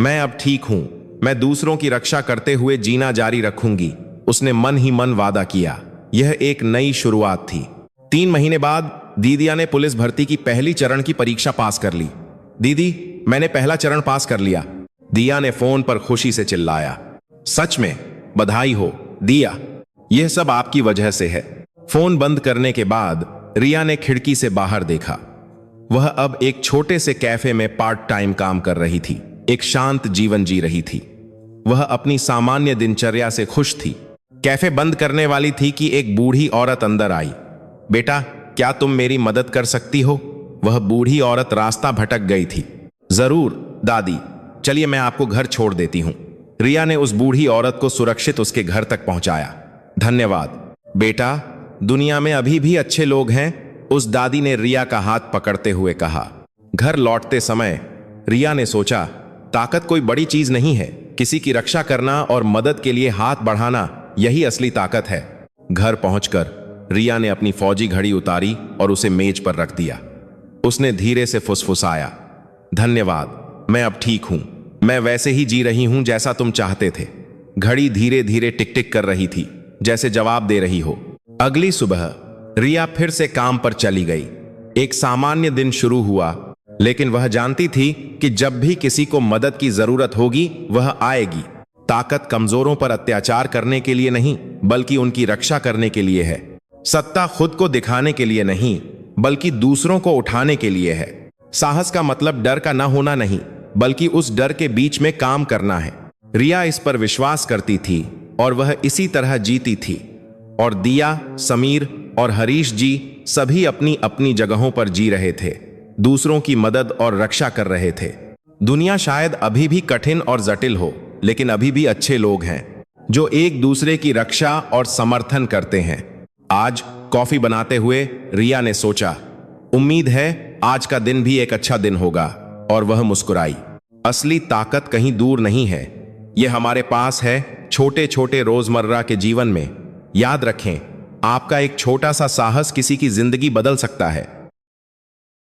मैं अब ठीक हूं, मैं दूसरों की रक्षा करते हुए जीना जारी रखूंगी। उसने मन ही मन वादा किया। यह एक नई शुरुआत थी। 3 महीने बाद दीदिया ने पुलिस भर्ती की पहली चरण की परीक्षा पास कर ली। दीदी, मैंने पहला चरण पास कर लिया, दिया ने फोन पर खुशी से चिल्लाया। सच में? बधाई हो दिया, यह सब आपकी वजह से है। फोन बंद करने के बाद रिया ने खिड़की से बाहर देखा। वह अब एक छोटे से कैफे में पार्ट टाइम काम कर रही थी, एक शांत जीवन जी रही थी। वह अपनी सामान्य दिनचर्या से खुश थी। कैफे बंद करने वाली थी कि एक बूढ़ी औरत अंदर आई। बेटा, क्या तुम मेरी मदद कर सकती हो? वह बूढ़ी औरत रास्ता भटक गई थी। जरूर दादी, चलिए मैं आपको घर छोड़ देती हूं। रिया ने उस बूढ़ी औरत को सुरक्षित उसके घर तक पहुंचाया। धन्यवाद बेटा, दुनिया में अभी भी अच्छे लोग हैं, उस दादी ने रिया का हाथ पकड़ते हुए कहा। घर लौटते समय रिया ने सोचा, ताकत कोई बड़ी चीज नहीं है, किसी की रक्षा करना और मदद के लिए हाथ बढ़ाना, यही असली ताकत है। घर पहुंचकर रिया ने अपनी फौजी घड़ी उतारी और उसे मेज पर रख दिया। उसने धीरे से फुसफुसाया, धन्यवाद, मैं अब ठीक हूं, मैं वैसे ही जी रही हूं जैसा तुम चाहते थे। घड़ी धीरे धीरे टिक टिक कर रही थी, जैसे जवाब दे रही हो। अगली सुबह रिया फिर से काम पर चली गई। एक सामान्य दिन शुरू हुआ, लेकिन वह जानती थी कि जब भी किसी को मदद की जरूरत होगी, वह आएगी। ताकत कमजोरों पर अत्याचार करने के लिए नहीं, बल्कि उनकी रक्षा करने के लिए है। सत्ता खुद को दिखाने के लिए नहीं, बल्कि दूसरों को उठाने के लिए है। साहस का मतलब डर का न होना नहीं, बल्कि उस डर के बीच में काम करना है। रिया इस पर विश्वास करती थी और वह इसी तरह जीती थी। और दिया, समीर और हरीश जी सभी अपनी अपनी जगहों पर जी रहे थे, दूसरों की मदद और रक्षा कर रहे थे। दुनिया शायद अभी भी कठिन और जटिल हो, लेकिन अभी भी अच्छे लोग हैं जो एक दूसरे की रक्षा और समर्थन करते हैं। आज कॉफी बनाते हुए रिया ने सोचा, उम्मीद है आज का दिन भी एक अच्छा दिन होगा। और वह मुस्कुराई। असली ताकत कहीं दूर नहीं है, यह हमारे पास है, छोटे छोटे रोजमर्रा के जीवन में। याद रखें, आपका एक छोटा सा साहस किसी की जिंदगी बदल सकता है।